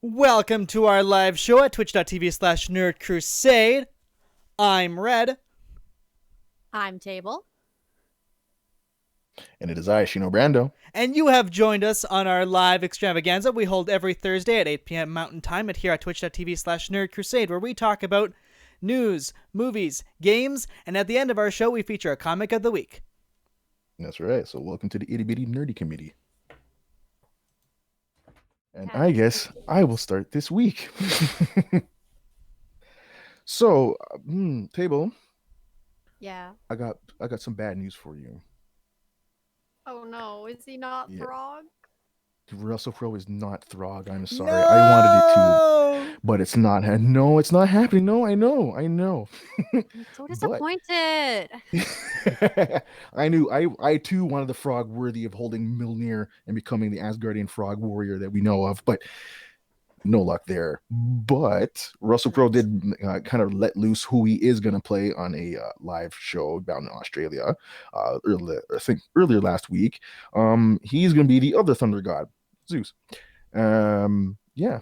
Welcome to our live show at twitch.tv/nerdcrusade. I'm Red. I'm Table. And it is I, Shino Brando. And you have joined us on our live extravaganza we hold every Thursday at 8 p.m. Mountain Time at here at twitch.tv/nerdcrusade, where we talk about news, movies, games, and at the end of our show we feature a comic of the week. That's right. So welcome to the Itty Bitty Nerdy Committee. And I guess I will start this week. So, Table. Yeah. I got some bad news for you. Oh no, is he not Throg? Russell Crowe is not Throg. I'm sorry. No! I wanted it to, but it's not. No, it's not happening. No, I know. I'm so disappointed. I knew. I too wanted the frog worthy of holding Mjolnir and becoming the Asgardian frog warrior that we know of, but no luck there. But Russell Crowe did kind of let loose who he is going to play on a live show down in Australia. I think earlier last week. He's going to be the other thunder god, Zeus. Yeah.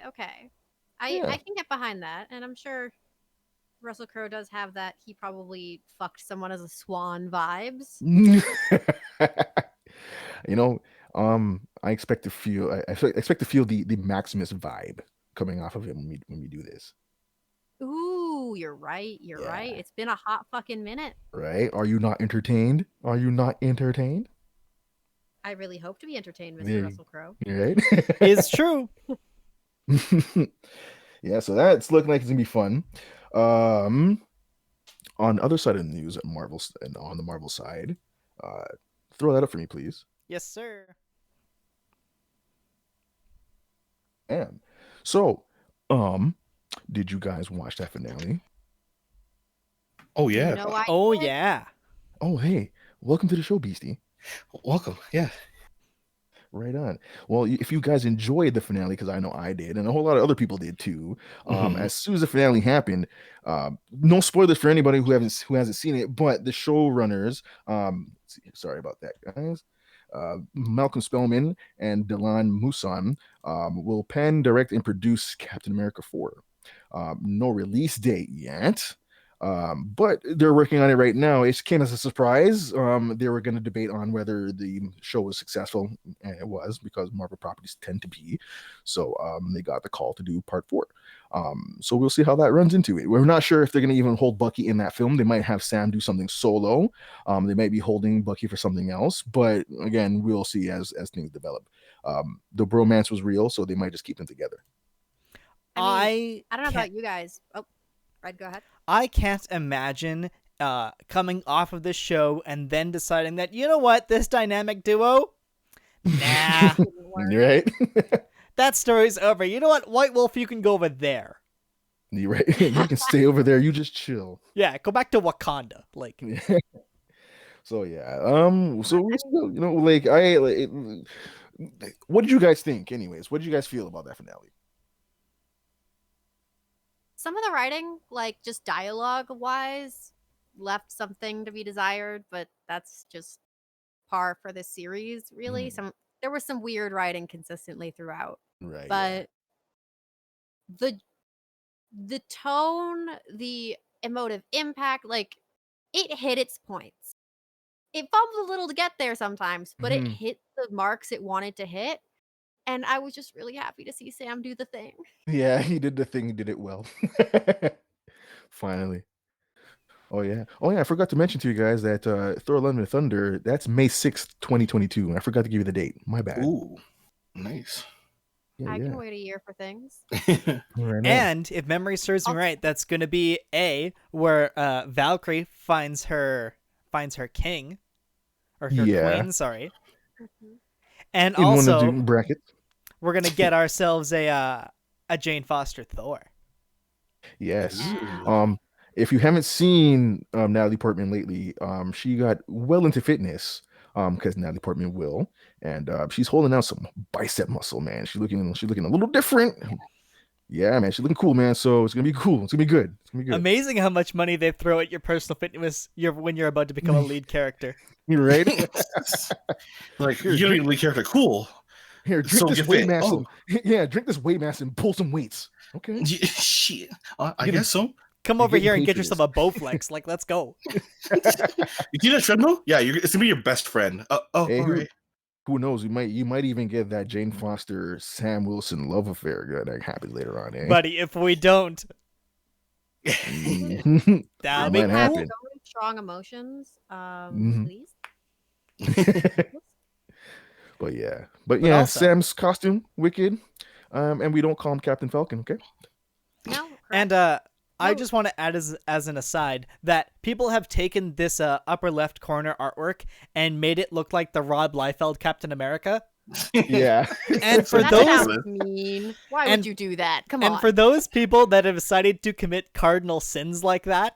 Okay. I can get behind that, and I'm sure Russell Crowe does have that he probably fucked someone as a swan vibes. I expect to feel the Maximus vibe coming off of him when we do this. Ooh, you're right. You're right. It's been a hot fucking minute. Right? Are you not entertained? I really hope to be entertained, Mr. Russell Crowe. Right? It's true. Yeah, so that's looking like it's gonna be fun. On the other side of the news, Marvel's and on the Marvel side, throw that up for me, please. Yes, sir. And so, did you guys watch that finale? Oh yeah. Yeah. Oh hey, welcome to the show, Beastie. Welcome. Yeah. Right on. Well, if you guys enjoyed the finale, because I know I did, and a whole lot of other people did too. As soon as the finale happened, no spoilers for anybody who hasn't seen it, but the showrunners, sorry about that, guys. Malcolm Spellman and Dylan Musan will pen, direct, and produce Captain America 4. No release date yet. But they're working on it right now. It came as a surprise. They were going to debate on whether the show was successful, and it was, because Marvel properties tend to be. So they got the call to do part 4. So we'll see how that runs into it. We're not sure if they're going to even hold Bucky in that film. They might have Sam do something solo. They might be holding Bucky for something else. But again, we'll see as things develop. The bromance was real, so they might just keep them together. I don't know about you guys. Oh, Red, go ahead. I can't imagine coming off of this show and then deciding that, you know what, this dynamic duo? Nah. You're right. That story's over. You know what, White Wolf, you can go over there. You're right. You can stay over there. You just chill. Yeah, go back to Wakanda. So yeah. What did you guys think? Anyways, what did you guys feel about that finale? Some of the writing, just dialogue-wise, left something to be desired, but that's just par for this series, really. There was some weird writing consistently throughout. Right. But the tone, the emotive impact, it hit its points. It fumbled a little to get there sometimes, but it hit the marks it wanted to hit. And I was just really happy to see Sam do the thing. Yeah, he did the thing. He did it well. Finally. Oh yeah. I forgot to mention to you guys that Thor: Love and Thunder, that's May 6th, 2022. I forgot to give you the date. My bad. Ooh, nice. Yeah, I can wait a year for things. Right. And if memory serves me right, that's going to be where Valkyrie finds her king, or her queen. Sorry. And in also, one of the brackets, we're gonna get ourselves a Jane Foster Thor. Yes. Yeah. If you haven't seen Natalie Portman lately, she got well into fitness. Because Natalie Portman will, and she's holding out some bicep muscle, man. She's looking a little different. Yeah, man, she's looking cool, man. So it's gonna be cool. It's gonna be good. Amazing how much money they throw at your personal fitness when you're about to become a lead character. You're right. Like, you're gonna be lead character, cool. Here, drink So this get weight fit. mass. Oh. Yeah, drink this weight mass and pull some weights. Okay. Shit. I Get guess so. Come You're over getting here and paid get for yourself this. a Bowflex. Like, let's go. You see that treadmill? Yeah, it's gonna be your best friend. Hey, all who right. knows? You might even get that Jane Foster Sam Wilson love affair that happens later on, eh? Buddy, if we don't, Mhm. that'll It be might I have cool. happen. so many strong emotions. Mhm. Please. But yeah, But also- Sam's costume wicked, and we don't call him Captain Falcon, okay? No. And correct. I No. just want to add as an aside that people have taken this upper left corner artwork and made it look like the Rob Liefeld Captain America. Yeah. And for That those sounds mean. Why and- would you do that? Come and on. for those people that have decided to commit cardinal sins like that,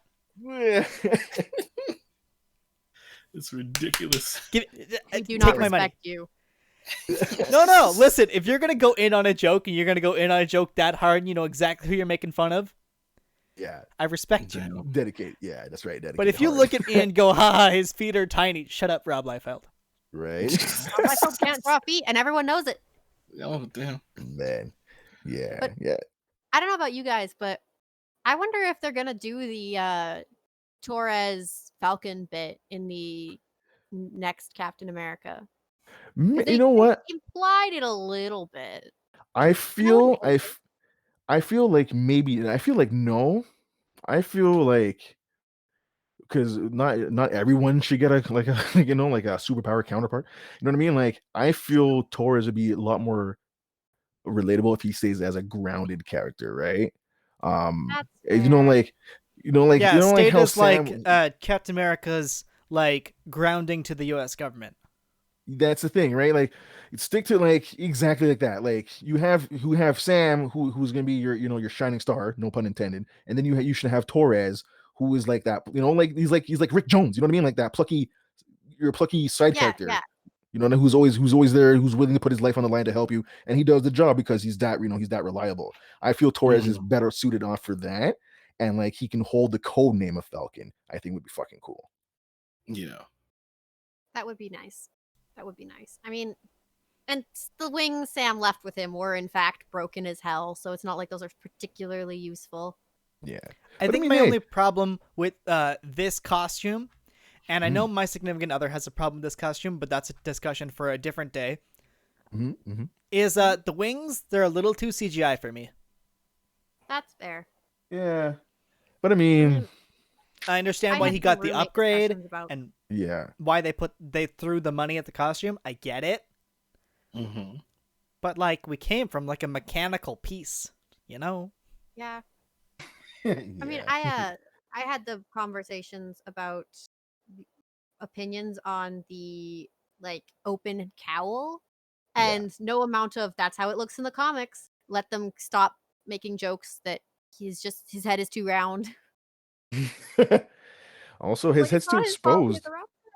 It's ridiculous. we do take not my money. respect you. No. Listen, if you're gonna go in on a joke and you're gonna go in on a joke that hard, and you know exactly who you're making fun of, Yeah, I respect you. Damn. dedicate. Yeah, that's right. Dedicate But if you hard. look at me and go, "Ha, his feet are tiny," shut up, Rob Liefeld. right, My folks can't draw feet, and everyone knows it. Oh damn. man, yeah, But- yeah. I don't know about you guys, but I wonder if they're gonna do the Torres Falcon bit in the next Captain America. 'Cause You know what? They implied it a little bit. I feel I I feel like maybe, and I feel like no. I feel like because not everyone should get a like a like a superpower counterpart. You know what I mean? Like I feel Torres would be a lot more relatable if he stays as a grounded character, right? That's You know, fair. like Yeah, you know, like how status Sam. like Captain America's like grounding to the U.S. government. That's the thing, right? Like stick to like exactly like that. Like you have Sam who's gonna be your your shining star, no pun intended, and then you should have Torres who is like that, like he's like Rick Jones, you know what I mean? Like that plucky, your plucky side Yeah, character. yeah. You know, who's always there, who's willing to put his life on the line to help you, and he does the job because he's that he's that reliable. I feel Torres is better suited on for that, and like he can hold the code name of Falcon. I think would be fucking cool. Yeah. That would be nice. That would be nice. I mean, and the wings Sam left with him were in fact broken as hell, so it's not like those are particularly useful. Yeah, I But think mean, my hey, only problem with this costume, and I know my significant other has a problem with this costume, but that's a discussion for a different day, is the wings, they're a little too CGI for me. That's fair. yeah, but I mean, I understand I why had he some got the roommate upgrade discussions about- and yeah, why they threw the money at the costume. I get it. Mm-hmm. But like we came from like a mechanical piece, you know? Yeah. I mean, I had the conversations about the opinions on the like open cowl, and no amount of that's how it looks in the comics. Let them stop making jokes that his head is too round. Also, his Like, head's it's too not his fault, he has exposed. a round head.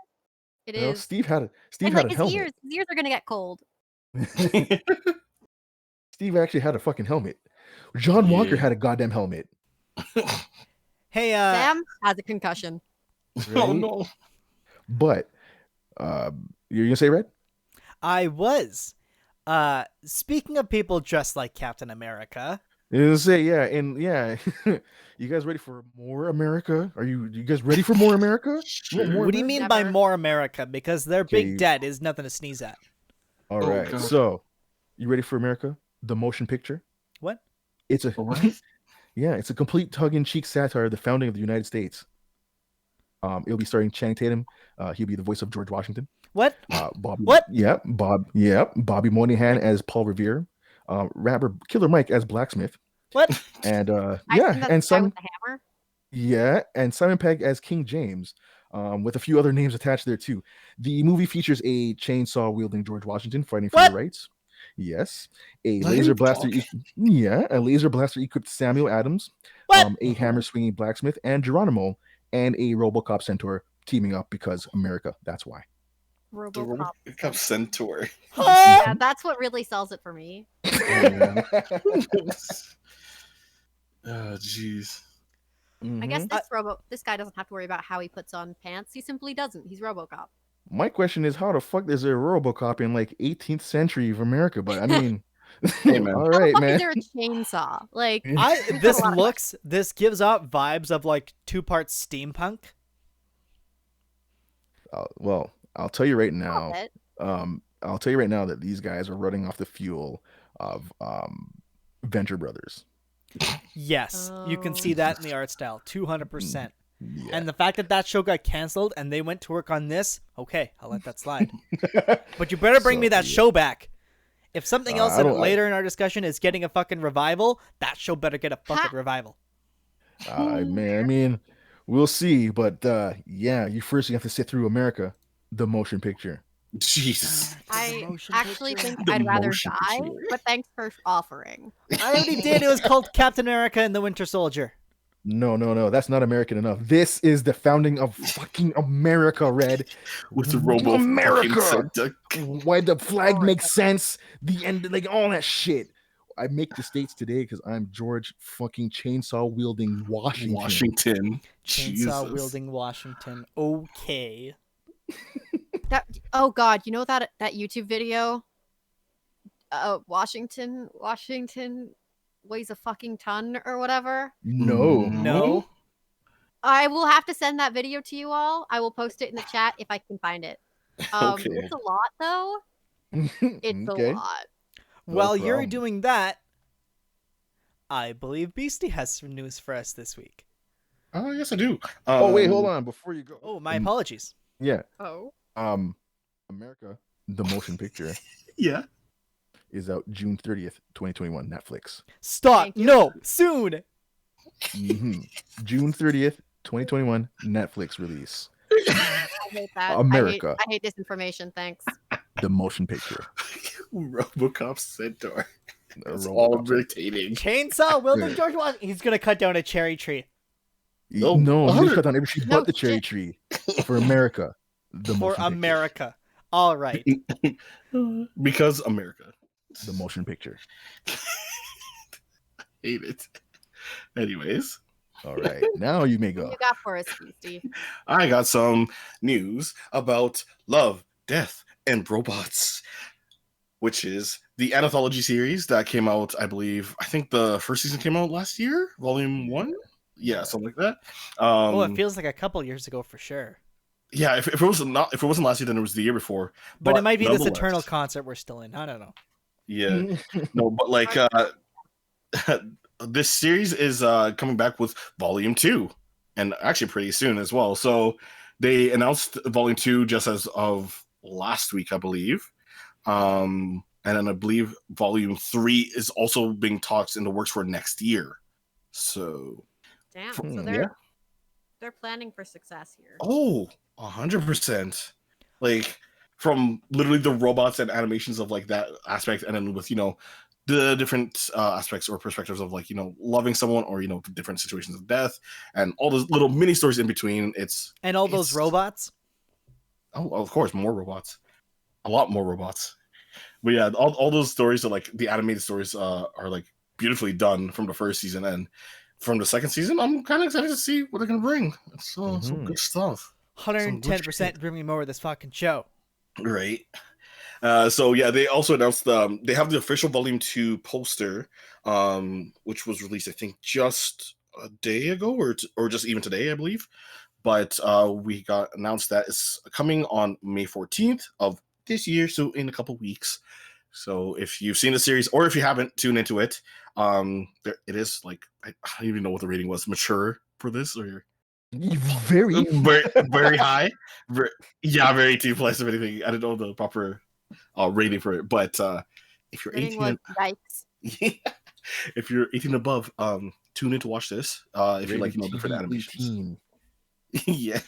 It You know, is. Steve had And a like his helmet. ears are gonna get cold. Steve actually had a fucking helmet. John Walker Yeah. had a goddamn helmet. Hey, Sam has a concussion. Oh Right? no. But you're gonna say Red? I was. Speaking of people dressed like Captain America, You're gonna say yeah. You guys ready for more America? You guys ready for more America? You want more what do you America? mean by Never. more America? Because their Okay, big debt is nothing to sneeze at. All Oh, right. God. So, you ready for America? The motion picture. What? It's a What? yeah. It's a complete tongue-in-cheek satire of the founding of the United States. It'll be starring Channing Tatum. He'll be the voice of George Washington. What? Bobby. What? Yeah, Bobby Moynihan as Paul Revere. Rapper Killer Mike as Blacksmith. What? And I yeah, assume that's and the guy Simon with the hammer. yeah, and Simon Pegg as King James. With a few other names attached there too. The movie features a chainsaw wielding George Washington fighting for What? your rights. Yes, a Let laser him blaster. talk. A laser blaster equipped Samuel Adams. What? A hammer swinging blacksmith and Geronimo, and a RoboCop centaur teaming up because America. That's why. The RoboCop. RoboCop Centaur. Yeah, that's what really sells it for me. Oh jeez. I guess Mhm. this guy doesn't have to worry about how he puts on pants. He simply doesn't. He's RoboCop. My question is, how the fuck is there a RoboCop in like 18th century of America? But I mean, Hey, man. all How the right, fuck is man. there a chainsaw? Like, This gives off vibes of like 2 parts steampunk. Well, I'll tell you right stop now. it. I'll tell you right now that these guys are running off the fuel of Venture Brothers. Yes, you can see that in the art style, 200%. Yeah. And the fact that that show got canceled and they went to work on this, okay, I'll let that slide. But you better bring me that show back. If something else later in our discussion is getting a fucking revival, that show better get a fucking revival. Man, I mean, we'll see. But yeah, you have to sit through America, the motion picture. Jesus. I actually think The I'd rather motion die, picture. but thanks for offering. I already did. It was called Captain America and the Winter Soldier. No. That's not American enough. This is the founding of fucking America, Red. With the Robo America. fucking Why the flag makes sense. The end, like all that shit. I make the states today because I'm George fucking chainsaw wielding Washington. Chainsaw wielding Washington. Okay. Oh God, you know that YouTube video? Washington weighs a fucking ton or whatever. No. I will have to send that video to you all. I will post it in the chat if I can find it. Okay. It's a lot though. It's Okay. a lot. While you're problem. doing that, I believe Beastie has some news for us this week. Oh, yes, I do. Oh wait, hold on before you go. Oh, my apologies. Yeah. Oh. America, the motion picture Yeah. is out June 30th, 2021, Netflix. Stop. Thank you. No. Soon. June 30th, 2021, Netflix release. I hate that. America. I hate disinformation. Thanks. The motion picture. RoboCop Centaur. That's RoboCop all Centaur. irritating. Chainsaw wielding George Washington. He's going to cut down a cherry tree. No, he cut down every tree but the cherry tree for America. The For motion America. All right. Because America. The motion picture. Hate it. Anyways, All right, now you may What go. you got for us, Beastie? I got some news about Love, Death, and Robots, which is the anthology series that came out, I think the first season came out last year, volume 1. Yeah, something like that. It feels like a couple years ago for sure. Yeah, if it wasn't last year, then it was the year before. But it might be this nonetheless- Eternal concert we're still in. I don't know. Yeah, no, but like this series is coming back with volume 2, and actually pretty soon as well. So they announced volume 2 just as of last week, I believe. And then I believe volume 3 is also being talked in the works for next year. So Damn. So yeah. they're planning for success here. Oh, 100%. Like from literally the robots and animations of like that aspect, and then with the different aspects or perspectives of like loving someone or the different situations of death and all those little mini stories in between. And all those robots. Oh, of course, more robots, a lot more robots. But yeah, all those stories are like the animated stories are like beautifully done from the first season, and from the second season, I'm kind of excited to see what they're gonna bring. It's some good stuff. 110% bring me more of this fucking show. Right. So yeah, they also announced they have the official volume 2 poster, which was released I think just a day ago or just even today, I believe. But we got announced that it's coming on May 14th of this year, so in a couple weeks. So if you've seen the series or if you haven't, tune into it. It is like I don't even know what the rating was, mature for this or Very very high. Very 2+ if anything. I don't know the proper rating for it, but if you're 18 yikes. if you're 18 above, tune in to watch this. If you like different animations. Yeah.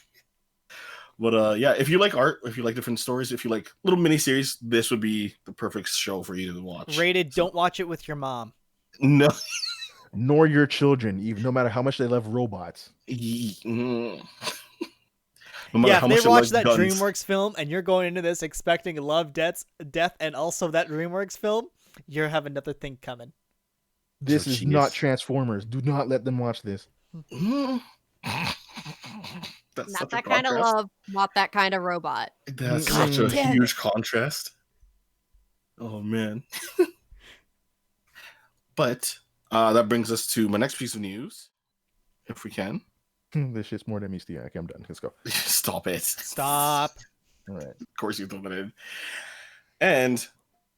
But yeah, if you like art, if you like different stories, if you like little mini series, this would be the perfect show for you to watch. Rated, don't watch it with your mom. No. Nor your children, even no matter how much they love robots. No If they watch that guns. DreamWorks film and you're going into this expecting love, death, and also that DreamWorks film, you have another thing coming. This is not Transformers. Do not let them watch this. That's Not such a that kind of contrast. love, not that kind of robot. That's God such a damn huge it. contrast. Oh man. But that brings us to my next piece of news, if we can. This shit's more than meets the eye. Okay, I'm done. Let's go. Stop it. Stop. All right. Of course you throw that in. And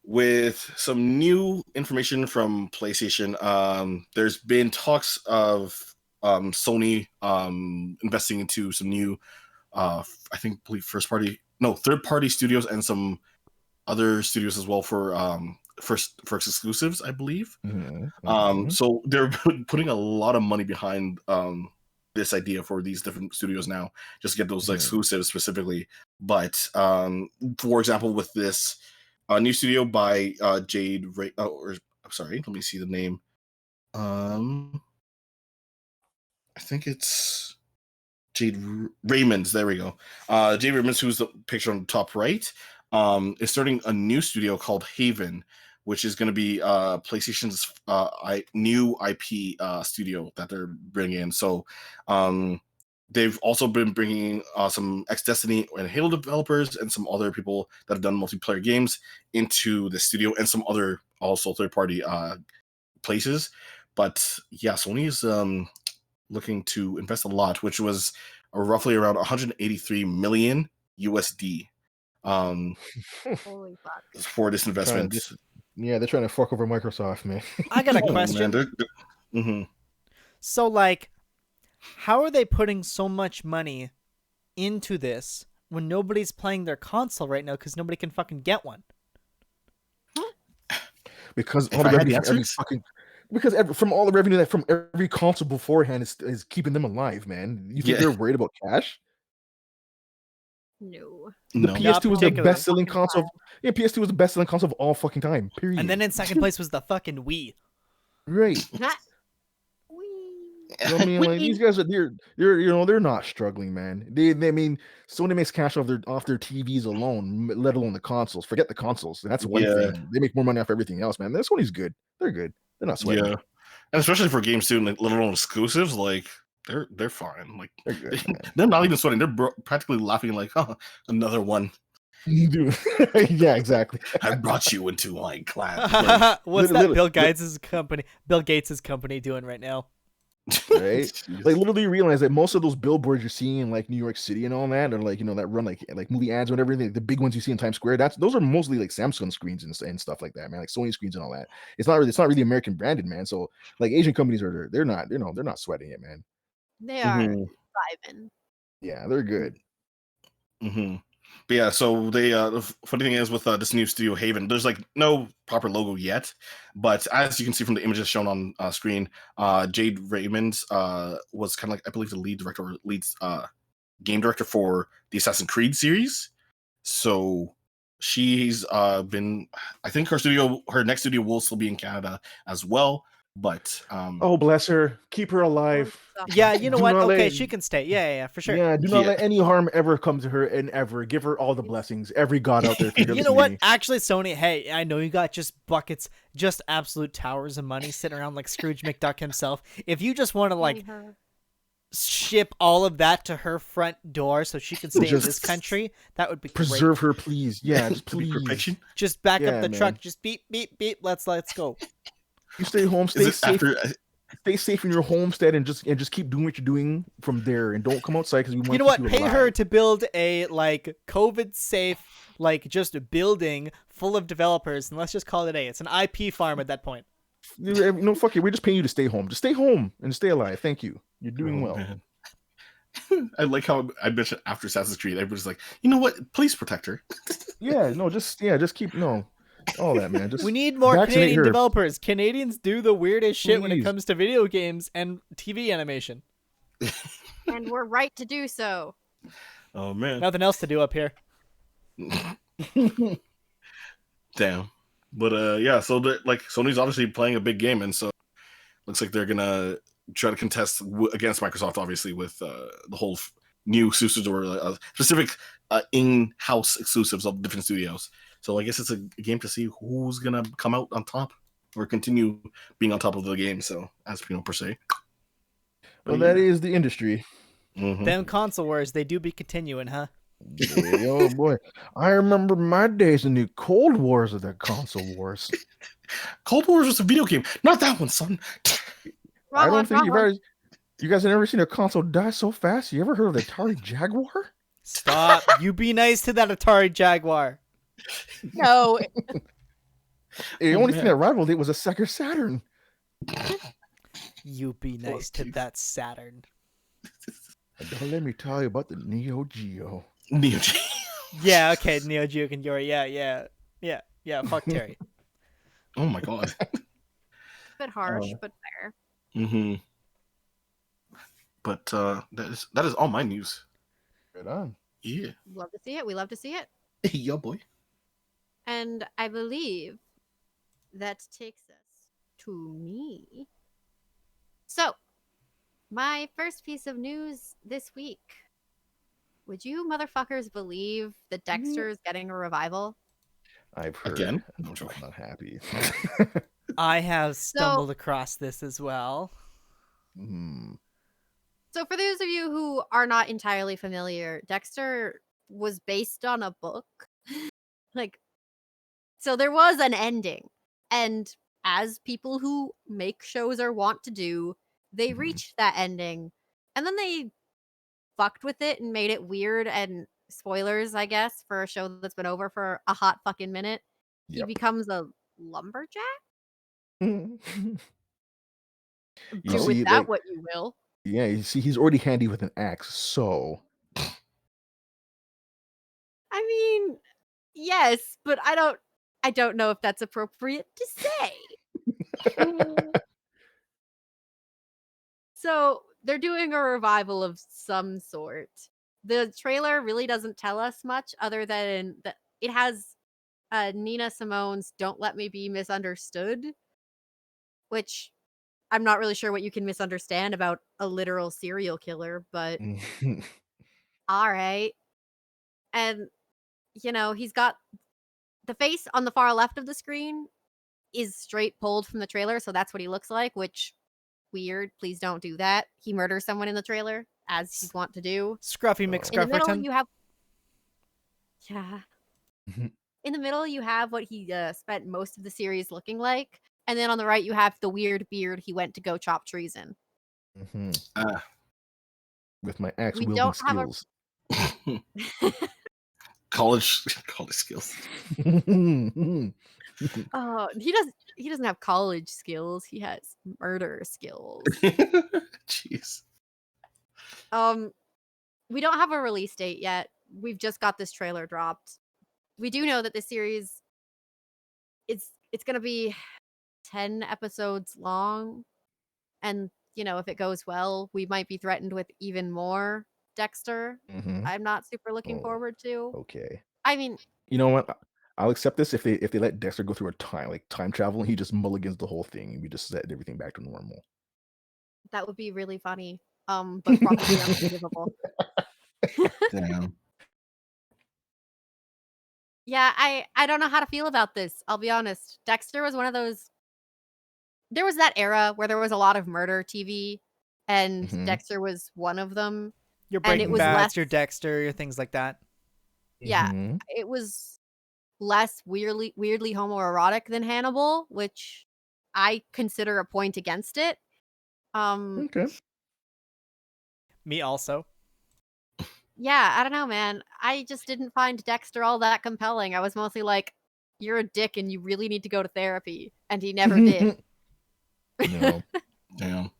with some new information from PlayStation, there's been talks of Sony investing into some new third party studios and some other studios as well for exclusives, I believe. So they're putting a lot of money behind this idea for these different studios now, just to get those exclusives specifically. But for example, with this new studio by let me see the name. I think it's Jade Raymond's. There we go. Jade Raymond's, who's the picture on the top right, is starting a new studio called Haven, which is going to be PlayStation's new IP studio that they're bringing in. So they've also been bringing some ex-Destiny and Halo developers and some other people that have done multiplayer games into the studio, and some other also third-party places. But yeah, Sony is looking to invest a lot, which was roughly around 183 million USD Holy fuck. for this investment. They're trying to fuck over Microsoft, man. I got a question. Mm-hmm. So, like, how are they putting so much money into this when nobody's playing their console right now because nobody can fucking get one? Because all the revenue from all the revenue that from every console beforehand is keeping them alive, man. You think they're worried about cash? No. The PS2 was the best-selling console. Yeah, PS2 was the best-selling console of all fucking time. Period. And then in second place was the fucking Wii. Right. I mean, like, these guys are they're not struggling, man. They mean, Sony makes cash off their TVs alone, let alone the consoles. Forget the consoles. That's one thing. They make more money off everything else, man. This Sony's good. They're good. They're not sweating. Yeah, and especially for games too, like, let alone exclusives, like they're fine. Like they're good. They're not even sweating. They're practically laughing, like, "Oh, another one." Yeah, exactly. I brought you into my clan. What's that Bill Gates' company doing right now? Right? Like, literally realize that most of those billboards you're seeing in like New York City and all that, or like, that run like movie ads or whatever, the big ones you see in Times Square, those are mostly like Samsung screens and stuff like that, man. Like Sony screens and all that. It's not really American branded, man. So like Asian companies they're not sweating it, man. They are vibing. Yeah, they're good. Mm-hmm. But yeah, so they the funny thing is with this new studio Haven, there's like no proper logo yet, but as you can see from the images shown on screen, Jade Raymond was kind of like, I believe, the lead director or game director for the Assassin's Creed series. So she's been, I think her next studio will still be in Canada as well. But oh, bless her, keep her alive. Yeah, you know what? Okay, she can stay. Yeah, for sure. Yeah, do not let any harm ever come to her, and ever give her all the blessings. Every god out there. You know what? Actually, Sony, hey, I know you got just buckets, just absolute towers of money sitting around like Scrooge McDuck himself. If you just want to like ship all of that to her front door so she can stay in this country, that would be preserve great. her, please. Yeah, just please. Just back up the truck. Just beep, beep, beep. Let's go. You stay home, stay safe. Stay safe in your homestead and just keep doing what you're doing from there, and don't come outside because we want. You know what? Pay her to build a like COVID safe, like just a building full of developers, and let's just call it it's an IP farm at that point. No, fuck it. We're just paying you to stay home. Just stay home and stay alive. Thank you. You're doing well. Man. I like how I mentioned after Assassin's Creed, everybody's like, you know what? Please protect her. Just keep all that, man. Just we need more Canadian developers. Canadians do the weirdest shit when it comes to video games and TV animation. And we're right to do so. Oh man. Nothing else to do up here. Damn. But yeah, so like Sony's obviously playing a big game, and so looks like they're gonna try to contest against Microsoft, obviously, with the whole new exclusives or specific in-house exclusives of different studios. So I guess it's a game to see who's gonna come out on top or continue being on top of the game. So as per se. Well, that is the industry. Them console wars, they do be continuing, huh? Boy, oh boy, I remember my days in the Cold Wars of the console wars. Cold Wars was a video game, not that one, son. I don't think you guys have never seen a console die so fast. You ever heard of the Atari Jaguar? Stop. You be nice to that Atari Jaguar. No. The only thing that rivaled it was a Sega Saturn. You be nice to that Saturn. Don't let me tell you about the Neo Geo. Neo Geo. Yeah, okay, Neo Geo and Yori. Yeah, fuck Terry. Oh my god. Bit harsh, but fair. Mm-hmm. But that is all my news. Right on. Yeah. Love to see it. We love to see it. Yeah, boy. And I believe that takes us to me. So, my first piece of news this week. Would you motherfuckers believe that Dexter is getting a revival? I've heard. Again? I'm not happy. I have stumbled across this as well. So for those of you who are not entirely familiar, Dexter was based on a book. So there was an ending. And as people who make shows or want to do, they reached that ending. And then they fucked with it and made it weird and spoilers, I guess, for a show that's been over for a hot fucking minute. He becomes a lumberjack? Do with that what you will. Yeah, you see, he's already handy with an axe, so. I mean, yes, but I don't know if that's appropriate to say. So they're doing a revival of some sort. The trailer really doesn't tell us much other than that it has Nina Simone's "Don't Let Me Be Misunderstood," which I'm not really sure what you can misunderstand about a literal serial killer, but all right. And, he's got the face on the far left of the screen is straight pulled from the trailer, so that's what he looks like, which, weird. Please don't do that. He murders someone in the trailer, as he's wont to do. Scruffy McScrufferton. In the middle, you have... Yeah. In the middle, you have what he spent most of the series looking like. And then on the right, you have the weird beard he went to go chop trees in. With my axe wielding skills. College skills. Oh, he doesn't have college skills. He has murder skills. Jeez. We don't have a release date yet. We've just got this trailer dropped. We do know that this series it's going to be 10 episodes long, and if it goes well, we might be threatened with even more Dexter. I'm not super looking forward to. Okay. I mean, you know what? I'll accept this if they let Dexter go through a time travel and he just mulligans the whole thing and we just set everything back to normal. That would be really funny. But probably unbelievable. Damn. Yeah, I don't know how to feel about this. I'll be honest. Dexter was one of those. There was that era where there was a lot of murder TV, and Dexter was one of them. Your Breaking Bad, your Dexter, your things like that. Yeah, it was less weirdly homoerotic than Hannibal, which I consider a point against it. Okay. Me also. Yeah, I don't know, man. I just didn't find Dexter all that compelling. I was mostly like, you're a dick and you really need to go to therapy. And he never did. No. Damn.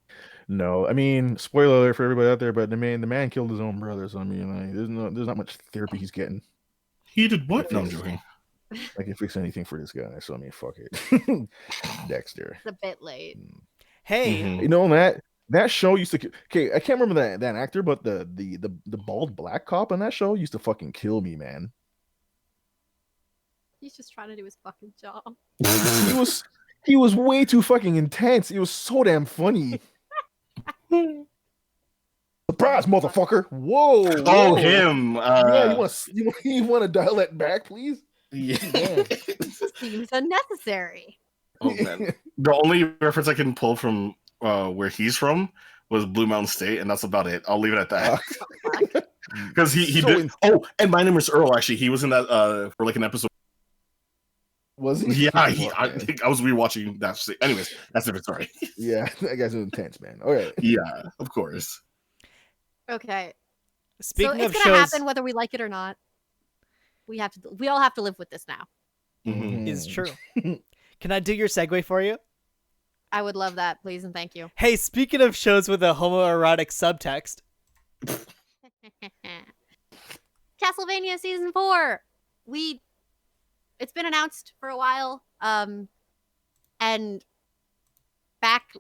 No, I mean, spoiler alert for everybody out there, but the man killed his own brother. So I mean, there's not much therapy he's getting. He did what? No, I'm joking. I can fix anything for this guy. So I mean, fuck it. Dexter. It's a bit late. Hey, you know that show used to. Okay, I can't remember that actor, but the bald black cop on that show used to fucking kill me, man. He's just trying to do his fucking job. He was way too fucking intense. It was so damn funny. Surprise, motherfucker! Whoa! Oh, him! Yeah, you want to dial that back, please? Yeah. This seems unnecessary. Oh man, the only reference I can pull from where he's from was Blue Mountain State, and that's about it. I'll leave it at that. Because he So did. Oh, and My Name is Earl. Actually, he was in that for like an episode. Was he? Yeah, I think I was rewatching that. Anyways, that's a different story. Yeah, that guy's intense, man. All right. Yeah, of course. Okay. Speaking so of it's gonna shows, happen whether we like it or not. We all have to live with this now. Mhm. is true. Can I do your segue for you? I would love that, please and thank you. Hey, speaking of shows with a homoerotic subtext, Castlevania season 4. It's been announced for a while. And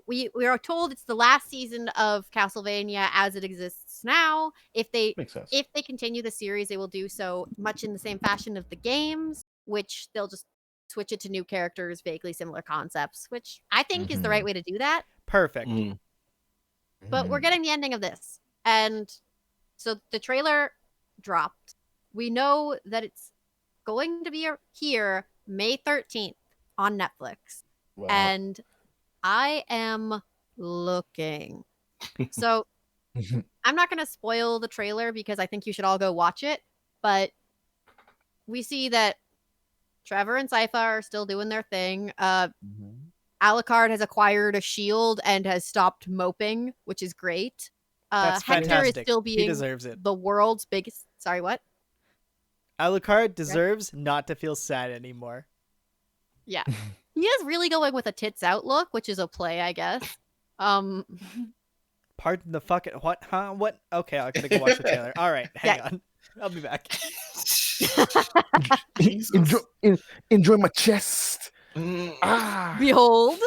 we are told it's the last season of Castlevania as it exists now. Makes sense. If they continue the series, they will do so much in the same fashion of the games, which they'll just switch it to new characters, vaguely similar concepts, which I think is the right way to do that. perfect. Mm. But we're getting the ending of this. And so the trailer dropped. We know that it's going to be here May 13th on Netflix. Wow. And I am looking. So I'm not going to spoil the trailer because I think you should all go watch it. But we see that Trevor and Sypha are still doing their thing. Alucard has acquired a shield and has stopped moping, which is great. That's Hector fantastic. is still He being deserves it. the world's biggest. Sorry, what? Alucard deserves not to feel sad anymore. Yeah. He is really going with a tits out look, which is a play, I guess. Pardon the fucking what? Huh? What? Okay, I gotta go watch the trailer. All right, hang on. I'll be back. Enjoy my chest. Behold.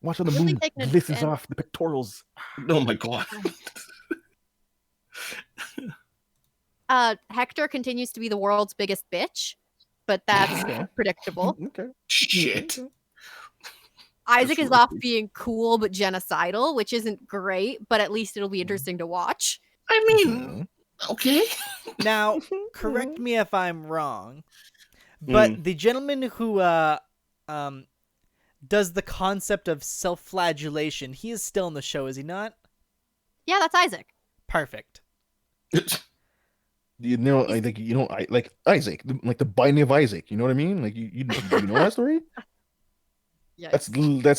Watch how the Really moon taking a glistens stand. off the pectorals. Oh my god. Hector continues to be the world's biggest bitch, but that's predictable. Okay. Shit. Isaac is off being cool but genocidal, which isn't great, but at least it'll be interesting to watch. I mean, okay. Now, correct me if I'm wrong, but the gentleman who does the concept of self-flagellation, he is still in the show, is he not? Yeah, that's Isaac. Perfect. You know, I think like Isaac, like the binding of Isaac. You know what I mean? Like you know that story? Yeah. That's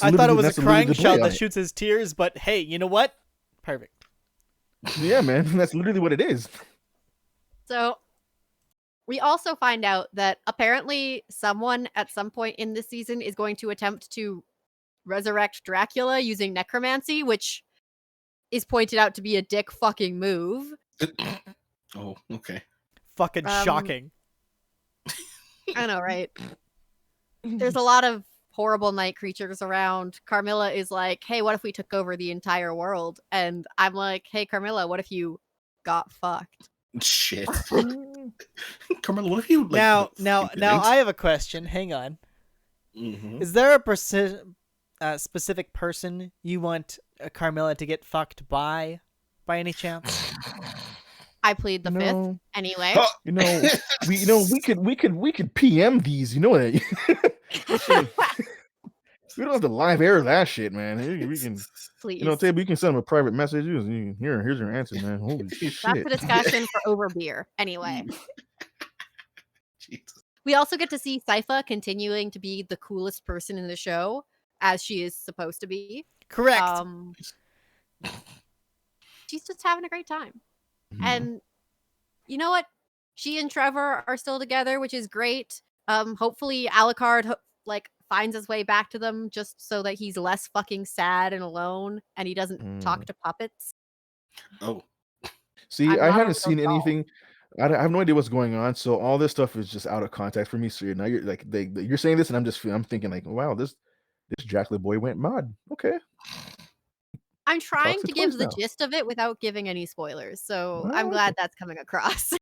I thought it was a that's crying literally the play child on that it. shoots his tears, but hey, you know what? Perfect. Yeah, man, that's literally what it is. So we also find out that apparently someone at some point in this season is going to attempt to resurrect Dracula using necromancy, which is pointed out to be a dick fucking move. Oh, okay. Fucking shocking. I know, right? There's a lot of horrible night creatures around. Carmilla is like, hey, what if we took over the entire world? And I'm like, hey, Carmilla, what if you got fucked? Shit. Carmela, what if you like Now, I have a question. Hang on. Mm-hmm. Is there a specific person you want Carmilla to get fucked by any chance? I plead the fifth. Anyway. We could PM these, you know that. We don't have to live air that shit, man. We can, please. we can send them a private message. Here's your answer, man. Holy shit. That's a discussion for over beer. Anyway. Jesus. We also get to see Sypha continuing to be the coolest person in the show, as she is supposed to be. Correct. She's just having a great time. And you know what? She and Trevor are still together, which is great. Hopefully Alucard finds his way back to them just so that he's less fucking sad and alone and he doesn't talk to puppets. Oh. See, I haven't seen anything. I have no idea what's going on, so all this stuff is just out of context for me. So now you're like you're saying this, and I'm thinking like, wow, this Dracula boy went mad. Okay. I'm trying to give the now. gist of it without giving any spoilers, so I'm glad that's coming across.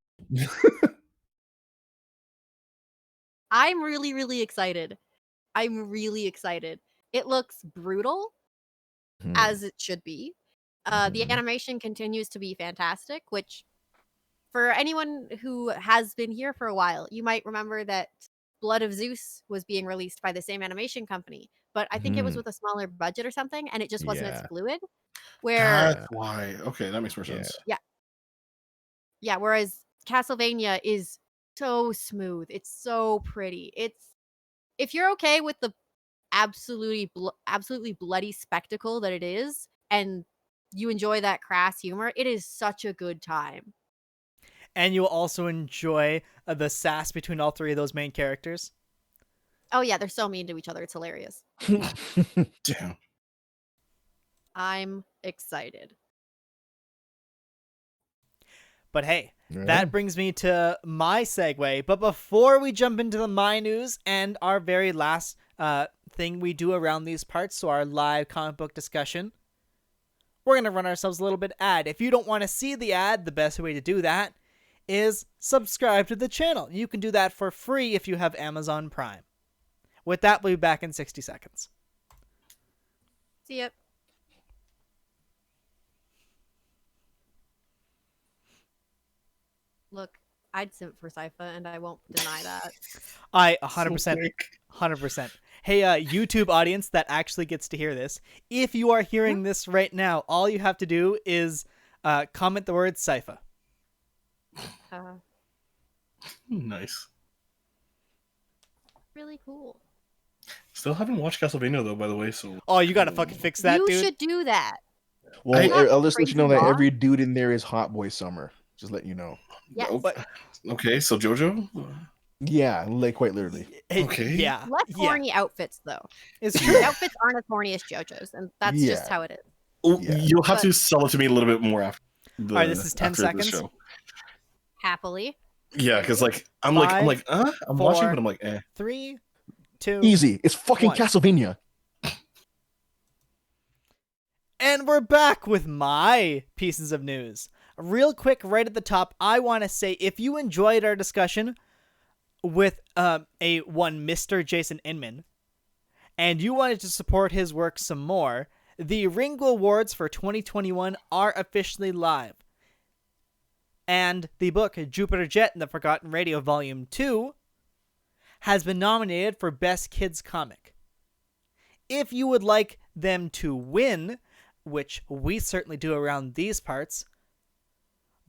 I'm really, really excited. I'm really excited. It looks brutal, as it should be. The animation continues to be fantastic, which for anyone who has been here for a while, you might remember that Blood of Zeus was being released by the same animation company, but I think it was Mhm. with a smaller budget or something, and it just wasn't as Yeah. fluid. Where That's why. Okay, that makes more Yeah. sense. yeah, whereas Castlevania is so smooth. It's so pretty. It's if you're okay with the absolutely bloody spectacle that it is, and you enjoy that crass humor, it is such a good time. And you'll also enjoy the sass between all three of those main characters. Oh yeah, they're so mean to each other. It's hilarious. Damn. I'm excited. But hey, Right that on. brings me to my segue. But before we jump into the my news and our very last thing we do around these parts, so our live comic book discussion, we're going to run ourselves a little bit ad. If you don't want to see the ad, the best way to do that is subscribe to the channel. You can do that for free if you have Amazon Prime. With that, we'll be back in 60 seconds. See ya. Look, I'd simp for Sypha, and I won't deny that. I So 100%. quick. 100%. Hey, YouTube audience that actually gets to hear this, if you are hearing this right now, all you have to do is comment the word Sypha. Nice. Really cool. Still haven't watched Castlevania though, by the way. So Oh, you gotta fucking fix that, You dude. should do that. Well, Not I'll just let you know crazy that long. every dude in there is Hot Boy Summer. Just let you know. Yes. Oh, okay, so JoJo. Yeah, like quite literally. Okay. Yeah. Less Yeah. horny outfits though. It's The true. outfits aren't as horny as JoJo's, and that's just Yeah. how it is. Oh, Yeah. you'll have But- to sell it to me a little bit more after. All right, this is 10 after seconds. Show. Happily. Yeah, because like I'm Five, I'm watching, four, but I'm like, eh. 3, 2, Easy. It's fucking One. Castlevania. And we're back with my pieces of news. Real quick, right at the top, I want to say if you enjoyed our discussion with one Mr. Jason Inman, and you wanted to support his work some more, the Ringo Awards for 2021 are officially live. And the book Jupiter Jet and the Forgotten Radio Volume 2 has been nominated for Best Kids Comic. If you would like them to win, which we certainly do around these parts,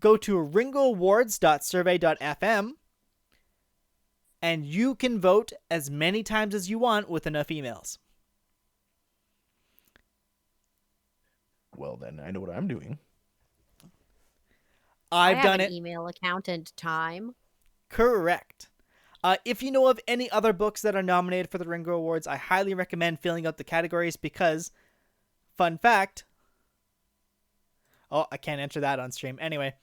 go to ringooawards.survey.fm and you can vote as many times as you want with enough emails. Well, then I know what I'm doing. I've I have done an it. email account and time. Correct. If you know of any other books that are nominated for the Ringo Awards, I highly recommend filling out the categories because, fun fact, oh, I can't enter that on stream. Anyway,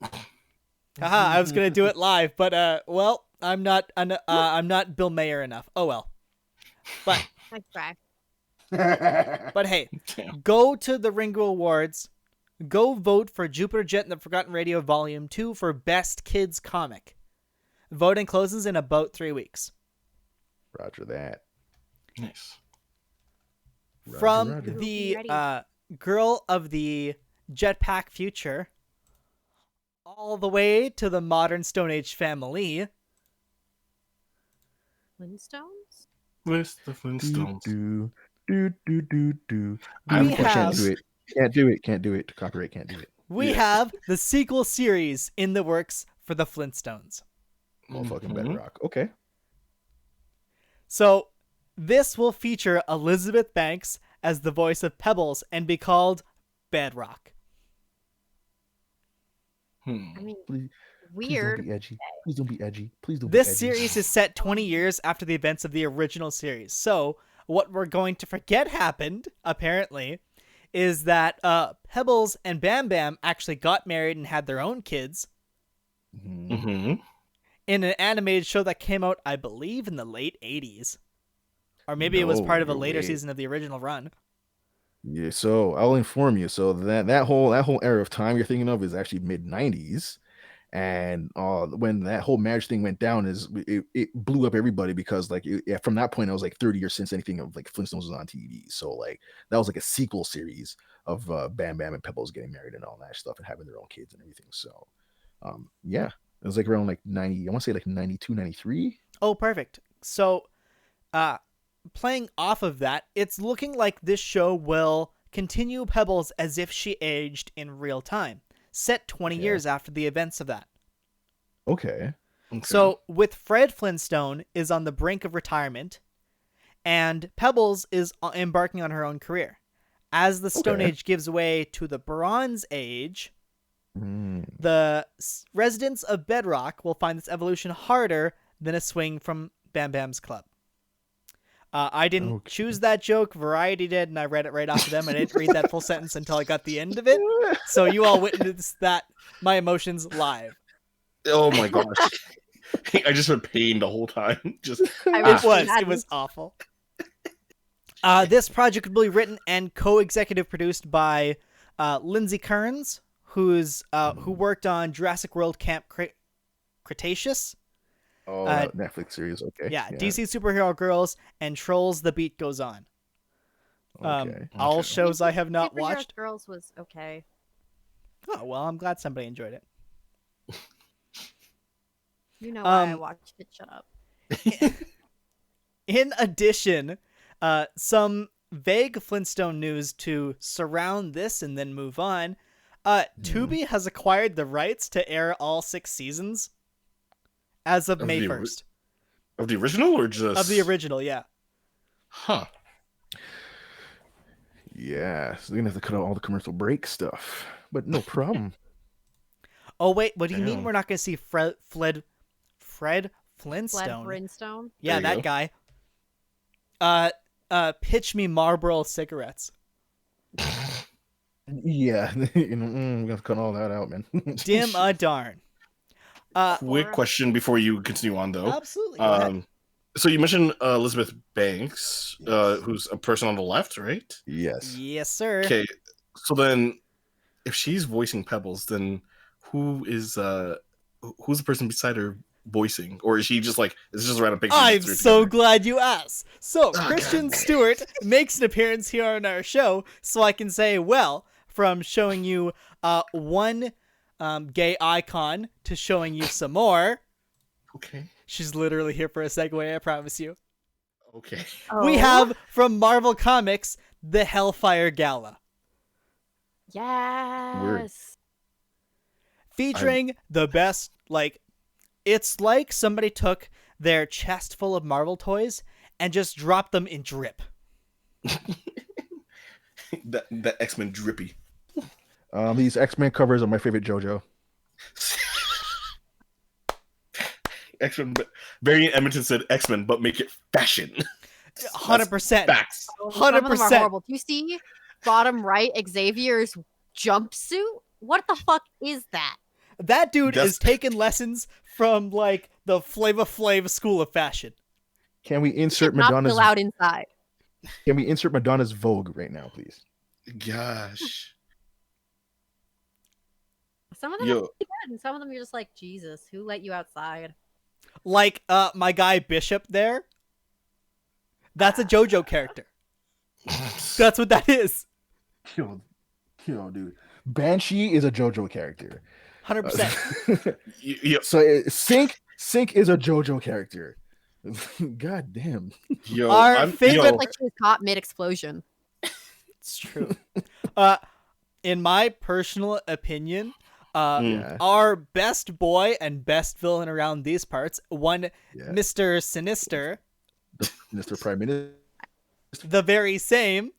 haha, I was gonna do it live, but well, I'm not Bill Mayer enough. Oh well. But Nice try. but hey, Damn. go to the Ringo Awards. Go vote for Jupiter Jet and the Forgotten Radio Volume 2 for Best Kids Comic. Voting closes in about 3 weeks. Roger that. Nice. Roger, From roger. the Ready. girl of the jetpack future all the way to the modern Stone Age family. Flintstones? With the Flintstones. Do, do, do, do, do. We Can't have- do it. Can't do it. Can't do it. Copyright can't do it. We Yeah. have the sequel series in the works for the Flintstones. Well, fucking Mhm. Bedrock. Okay. So this will feature Elizabeth Banks as the voice of Pebbles and be called Bedrock. Hmm. I mean, Please, please don't weird. be edgy. Please don't be edgy. Please don't be This edgy. series is set 20 years after the events of the original series. So what we're going to forget happened, apparently, is that Pebbles and Bam Bam actually got married and had their own kids Mhm. Mm-hmm. in an animated show that came out, I believe, in the late 80s. Or maybe it was No, part of a no later way. season of the original run. Yeah, so I'll inform you. So that whole era of time you're thinking of is actually mid '90s, and when that whole marriage thing went down, it blew up everybody because from that point it was like 30 years since anything of like Flintstones was on TV. So like that was like a sequel series of Bam Bam and Pebbles getting married and all that stuff and having their own kids and everything. So yeah, it was like around like 90. I want to say like 92, 93. Oh, perfect. So, playing off of that, it's looking like this show will continue Pebbles as if she aged in real time, set 20 years after the events of that. Okay. So, with Fred Flintstone is on the brink of retirement, and Pebbles is embarking on her own career. As the Stone Age gives way to the Bronze Age, the residents of Bedrock will find this evolution harder than a swing from Bam Bam's club. I didn't choose that joke. Variety did, and I read it right off of them. I didn't read that full sentence until I got the end of it. So you all witnessed that, my emotions live. Oh my gosh. I just been pain the whole time. It was awful. This project will be written and co-executive produced by Lindsay Kearns, who worked on Jurassic World Camp Cretaceous. Oh, that Netflix series. Okay. Yeah, DC Superhero Girls and Trolls: The Beat Goes On. All shows I have not watched. Girls was okay. Oh well, I'm glad somebody enjoyed it. You know why I watched it. Shut up. In addition, some vague Flintstone news to surround this and then move on. Tubi has acquired the rights to air all 6 seasons as of May 1st. Of the original or just? Of the original, yeah. Huh. Yeah, so they're going to have to cut out all the commercial break stuff. But no problem. Oh, wait, what do you mean we're not going to see Fred Flintstone? Fred Flintstone? Yeah, that guy. Pitch me Marlboro cigarettes. Yeah, we got to cut all that out, man. Dim a darn. Quick question before you continue on, though. Absolutely. Go ahead. So you mentioned Elizabeth Banks, who's a person on the left, right? Yes. Yes, sir. Okay, so then if she's voicing Pebbles, then who's the person beside her voicing? Or is she just like, it's just a random picture? I'm so glad you asked. So Christian Stewart makes an appearance here on our show, so I can say, well, from showing you one gay icon to showing you some more. Okay. She's literally here for a segue, I promise you. Okay. We have from Marvel Comics the Hellfire Gala. Yes. Word. Featuring the best, it's like somebody took their chest full of Marvel toys and just dropped them in drip. that X-Men drippy. These X-Men covers are my favorite JoJo. X-Men, Variant Edmonton said X-Men, but make it fashion. 100%. Facts. 100%. Some of them are horrible. Do you see bottom right Xavier's jumpsuit? What the fuck is that? That dude is taking lessons from the Flava Flav School of Fashion. Can we insert Not Madonna's? allowed inside. Can we insert Madonna's Vogue right now, please? Gosh. Some of them are pretty good, and some of them you're just like, Jesus, who let you outside? Like my guy Bishop there. That's a JoJo character. That's what that is. Yo, dude. Banshee is a JoJo character. 100%. So Sync is a JoJo character. God damn. Yo, Our favorite, Like she was caught mid-explosion. It's true. In my personal opinion, our best boy and best villain around these parts, Mr. Sinister, Mr. Prime Minister, the very same,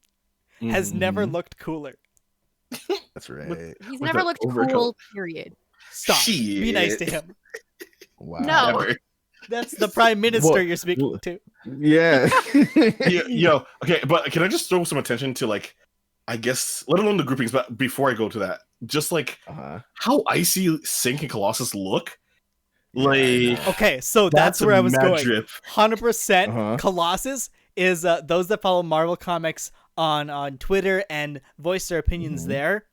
has never looked cooler. That's right. He's never looked cool, period. Stop. Be nice to him. Wow. No. Never. That's the Prime Minister you're speaking to. Yeah. Yo, okay, but can I just throw some attention to I guess, let alone the groupings, but before I go to that, just how icy Sync and Colossus look. Okay, so that's where I was going. Drip. 100% Colossus is those that follow Marvel Comics on Twitter and voice their opinions there.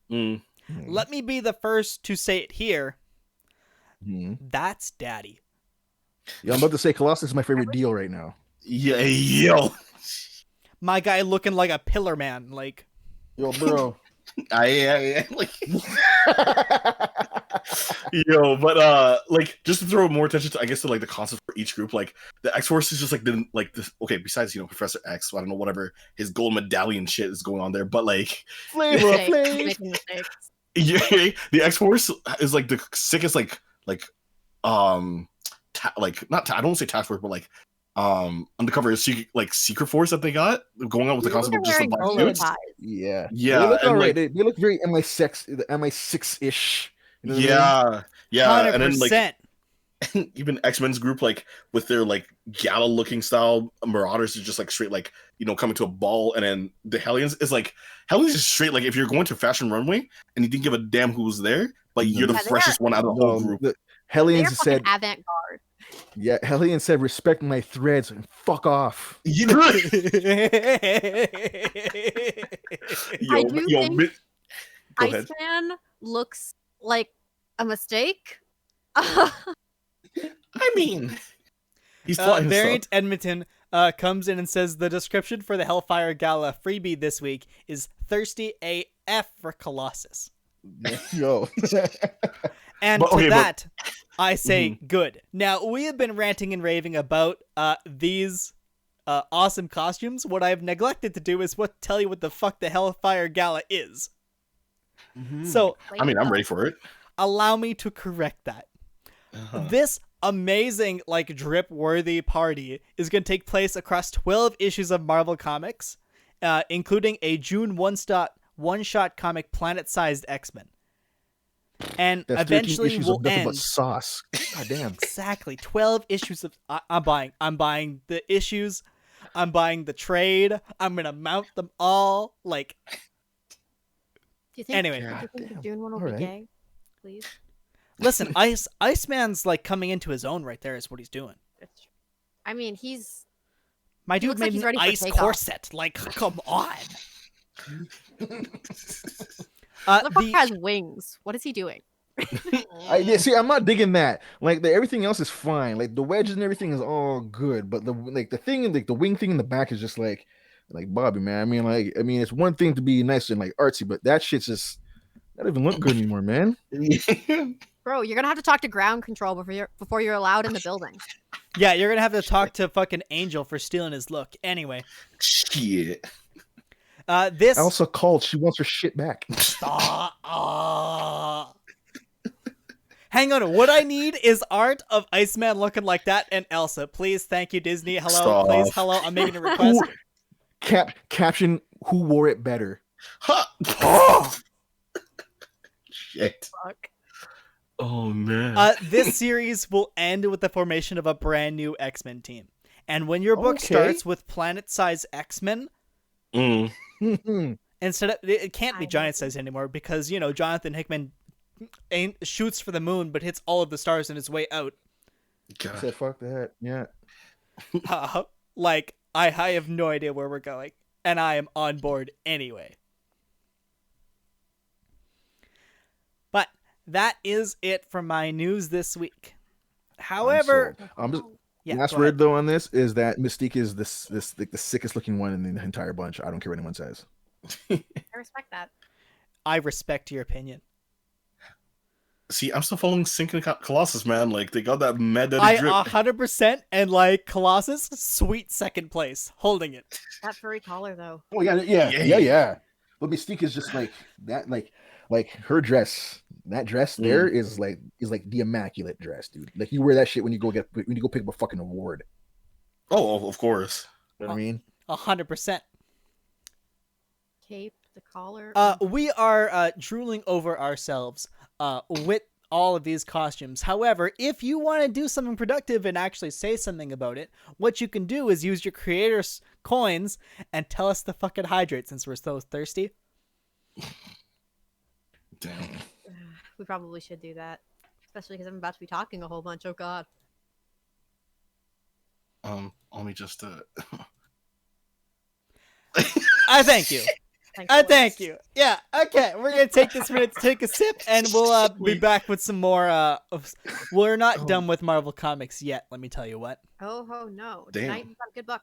Let me be the first to say it here. That's daddy. Yeah, I'm about to say Colossus is my favorite deal right now. Yeah, yo. My guy looking like a pillar man, Yo, bro. I Yo, but like just to throw more attention to, I guess, to like the concept for each group, like the X Force is just like this. Okay, besides Professor X, so I don't know whatever his gold medallion shit is going on there, but like Flavor Mistakes. Flav. Making mistakes. yeah, the X Force is like the sickest I don't want to say task force, but like undercover secret force that they got going on with the Look, concept they're of just the wearing black bolo suits. ties. Yeah. Yeah, They look and alright. like They look very MI6 ish. You know what I mean? yeah, and then like 100%. even X-Men's group, like with their like Gala looking style Marauders, is just like straight like coming to a ball, and then the Hellions is like is straight like if you're going to Fashion Runway and you didn't give a damn who was there, but you're the Yeah, they freshest one out of the whole group. The They are Hellions fucking said, avant-garde. yeah, Hellions said, respect my threads and fuck off. You know, I yo, do yo, think go ahead. Iceman looks like a mistake. I mean, he's plotting Variant stuff. Edmonton comes in and says the description for the Hellfire Gala freebie this week is thirsty AF for Colossus. Yo. And But- to okay, but- that, I say good. Now, we have been ranting and raving about these awesome costumes. What I've neglected to do is tell you what the fuck the Hellfire Gala is. So, I mean, I'm ready for it. allow me to correct that. Uh-huh. This amazing, like, drip-worthy party is going to take place across 12 issues of Marvel Comics, including a June one-shot comic Planet-Sized X-Men. And That's 13 eventually issues will of nothing but end. sauce. God damn. Exactly. 12 issues of... I'm buying the issues. I'm buying the trade. I'm going to mount them all. Like, Do you think, Anyway. do you think the Damn. June one will All be right. gay? Please. listen, Iceman's, like, coming into his own right there is what he's doing. It's true. I mean, he's My He dude looks like made he's an ready for ice takeoff. corset. Like, come on. Motherfucker has wings. What is he doing? See, I'm not digging that. Like everything else is fine. Like the wedges and everything is all good, but the thing, like the wing thing in the back is just like Bobby, man. I mean, it's one thing to be nice and like artsy, but that shit's just not even look good anymore, man. Bro, you're gonna have to talk to ground control before you're allowed in the building. Yeah, you're going to have to talk to fucking Angel for stealing his look. Anyway. Shit. This... Elsa called. She wants her shit back. Hang on. What I need is art of Iceman looking like that and Elsa. Please, thank you, Disney. Hello, Stop. please, hello. I'm making a request. Caption: who wore it better? Ha! Oh! Shit. Fuck. Oh man. This series will end with the formation of a brand new X-Men team. And when your book Okay. starts with planet-sized X-Men, Mm. instead of... It can't be I giant-sized anymore because, Jonathan Hickman shoots for the moon but hits all of the stars on his way out. I said, fuck that. Yeah. Like, I have no idea where we're going. And I am on board anyway. But that is it for my news this week. However... Yeah, Last go word ahead. though on this is that Mystique is this like the sickest looking one in the entire bunch. I don't care what anyone says. I respect that. I respect your opinion. See, I'm still following Sync and Colossus, man. Like they got that mad daddy I drip. 100% and like Colossus, sweet second place, holding it. That furry collar though. Oh yeah. But Mystique is just like that, like her dress. That dress there is like the immaculate dress, dude. Like you wear that shit when you go pick up a fucking award. Oh, of course. You know what I mean? 100%. Cape, the collar. We are drooling over ourselves with all of these costumes. However, if you want to do something productive and actually say something about it, what you can do is use your creators' coins and tell us to fucking hydrate since we're so thirsty. Damn. We probably should do that. Especially because I'm about to be talking a whole bunch. Oh god. Let me just I thank you. Thanks, I boys. thank you. Yeah, okay. We're going to take this minute to take a sip, and we'll be back with some more. We're not done with Marvel Comics yet, let me tell you what. Oh no. Damn. Tonight you've got a good book.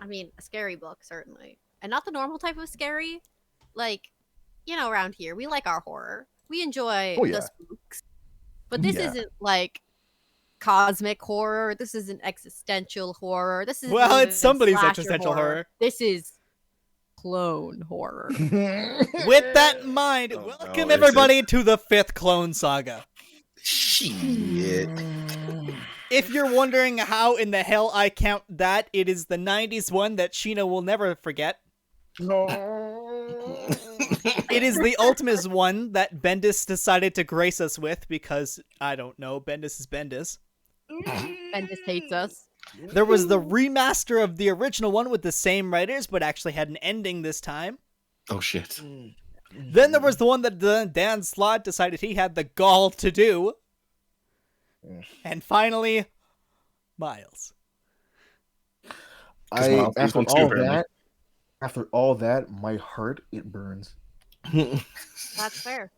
I mean, a scary book, certainly. And not the normal type of scary. Like, around here, we like our horror. We enjoy Oh, yeah. the spooks. But this Yeah. isn't like cosmic horror. This isn't existential horror. This isn't Well, even it's somebody's slasher existential horror. This is clone horror. With that in mind, Oh, welcome no, everybody to the 5th Clone Saga. Shit. If you're wondering how in the hell I count that, it is the 90s one that Sheena will never forget. It is the Ultimus one that Bendis decided to grace us with because, I don't know, Bendis is Bendis. Bendis hates us. There was the remaster of the original one with the same writers, but actually had an ending this time. Oh shit. Then there was the one that Dan Slott decided he had the gall to do. And finally, Miles. Miles After one too, all apparently. that, my heart, it burns. That's fair.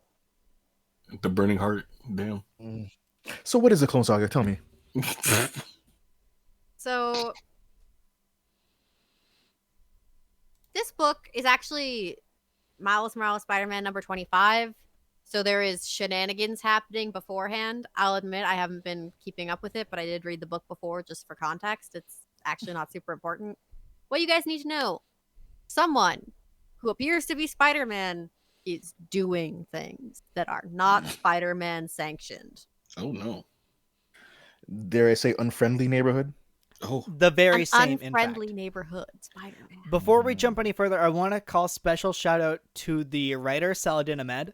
The burning heart. Damn. So what is the Clone Saga? Tell me. So this book is actually Miles Morales Spider-Man number 25. So there is shenanigans happening beforehand. I'll admit I haven't been keeping up with it, but I did read the book before just for context. It's actually not super important. What you guys need to know. Someone who appears to be Spider-Man is doing things that are not Spider-Man sanctioned. Oh no. Dare I say unfriendly neighborhood? Oh. The very An same, in fact. unfriendly neighborhood Spider-Man. Before we jump any further, I want to call special shout out to the writer Saladin Ahmed.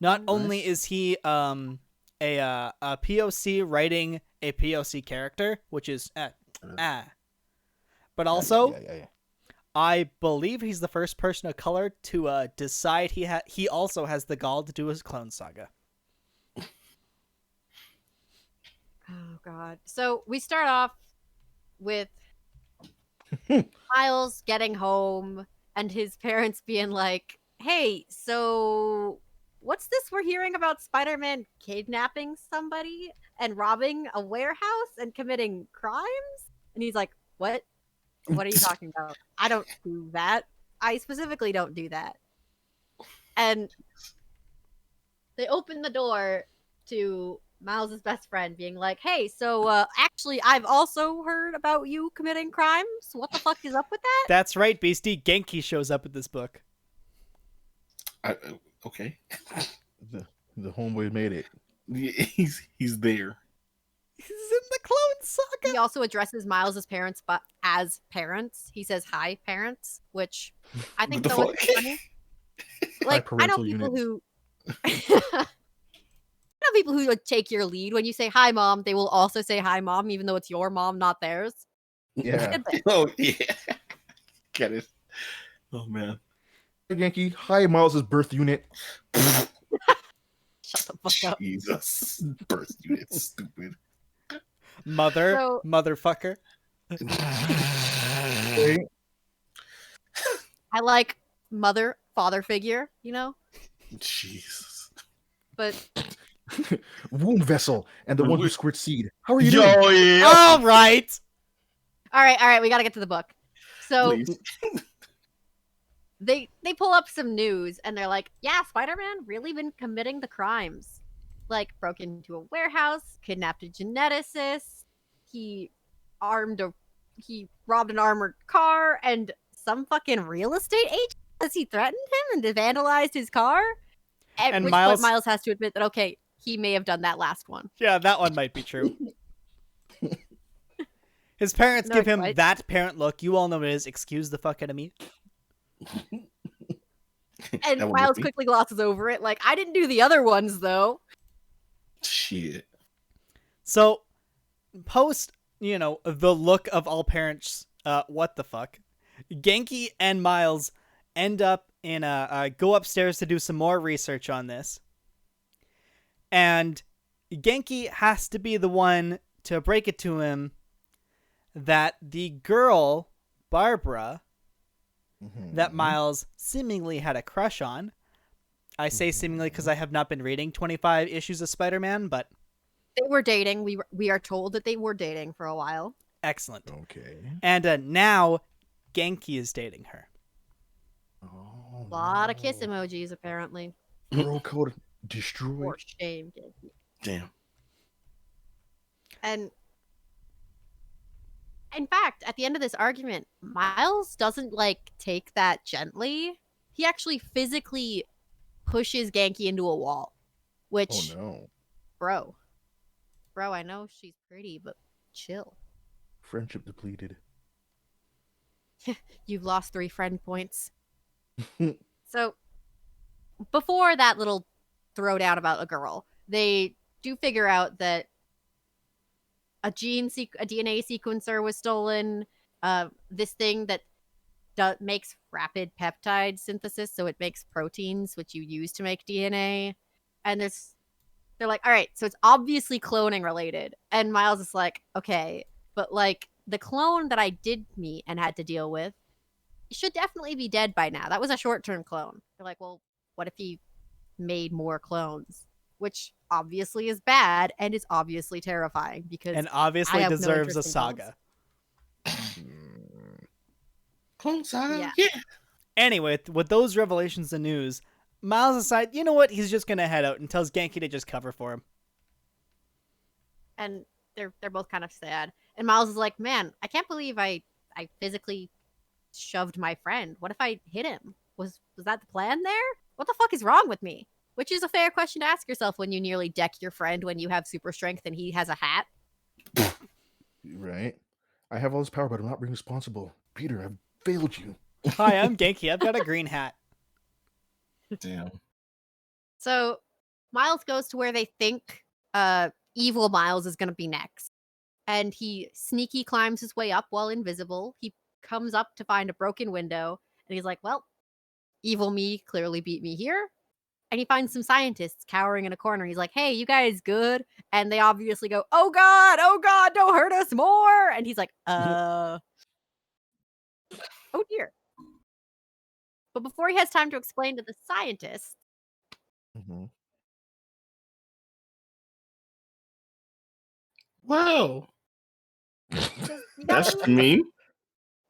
Not only is he a POC writing a POC character, which is but also Yeah. I believe he's the first person of color to decide he also has the gall to do his Clone Saga. Oh god. So we start off with Miles getting home and his parents being like, "Hey, so what's this we're hearing about Spider-Man kidnapping somebody and robbing a warehouse and committing crimes?" And he's like, "What? What are you talking about? I don't do that. I specifically don't do that." And they open the door to Miles' best friend being like, "Hey, so actually I've also heard about you committing crimes. What the fuck is up with that?" That's right, Beastie. Genki shows up in this book. Okay. The homeboy made it. He's there. He's in the Clone Saga. He also addresses Miles' parents but as parents. He says, "Hi, parents," which I think What the so much fuck? funny. Like, I know parental people units. who I know people who would take your lead. When you say "Hi, mom," they will also say "Hi, mom," even though it's your mom, not theirs. Yeah. Good thing. Oh yeah. Get it. Oh man. Yankee, hi, Miles' birth unit. Shut the fuck up. Jesus. Birth unit. Stupid. Motherfucker. Okay. I like mother, father figure, Jesus. but Womb vessel and the one who squirts seed. How are you Yo, doing? yeah. All right. all right, we gotta get to the book. So Please. they pull up some news and they're like, "Yeah, Spider-Man really been committing the crimes. Like, broke into a warehouse, kidnapped a geneticist, he robbed an armored car, and some fucking real estate agent has he threatened him and vandalized his car." At And which Miles- point Miles has to admit that, okay, he may have done that last one. Yeah, that one might be true. His parents No, give him right? that parent look. You all know what it is. Excuse the fuck out of me. And That one Miles with me. quickly glosses over it, like, "I didn't do the other ones, though." Shit. So, post, the look of all parents, what the fuck? Genki and Miles end up in go upstairs to do some more research on this. And Genki has to be the one to break it to him that the girl, Barbara, that Miles seemingly had a crush on. I say seemingly because I have not been reading 25 issues of Spider-Man, but They were dating. We are told that they were dating for a while. excellent. Okay. And now Genki is dating her. Oh. Oh, A lot of kiss no. emojis, apparently. Bro code destroyed. For shame. Damn. And in fact, at the end of this argument, Miles doesn't like take that gently. He actually physically pushes Genki into a wall. Which, Oh no. bro, I know she's pretty, but chill. Friendship depleted. You've lost 3 friend points. So, before that little throwdown about a girl, they do figure out that a DNA sequencer was stolen. This thing that makes rapid peptide synthesis, so it makes proteins, which you use to make DNA. And they're like, all right, so it's obviously cloning related. And Miles is like, okay, but like the clone that I did meet and had to deal with should definitely be dead by now. That was a short-term clone. They're like, well, what if he made more clones? Which obviously is bad and is obviously terrifying because And I obviously have no deserves a interest in clones. saga. Clone Saga? Yeah. Anyway, with those revelations and news, Miles decides, you know what, he's just going to head out and tells Genki to just cover for him. And they're both kind of sad. And Miles is like, man, I can't believe I physically shoved my friend. What if I hit him? Was that the plan there? What the fuck is wrong with me? Which is a fair question to ask yourself when you nearly deck your friend when you have super strength and he has a hat. Right? I have all this power, but I'm not being responsible. Peter, I've failed you. Hi, I'm Genki. I've got a green hat. Damn. So Miles goes to where they think evil Miles is going to be next. And he sneaky climbs his way up while invisible. He comes up to find a broken window. And he's like, well, evil me clearly beat me here. And he finds some scientists cowering in a corner. He's like, hey, you guys good? And they obviously go, oh God, don't hurt us more. And he's like, oh dear. But before he has time to explain to the scientists, Mm-hmm. Wow. you That's gotta- mean.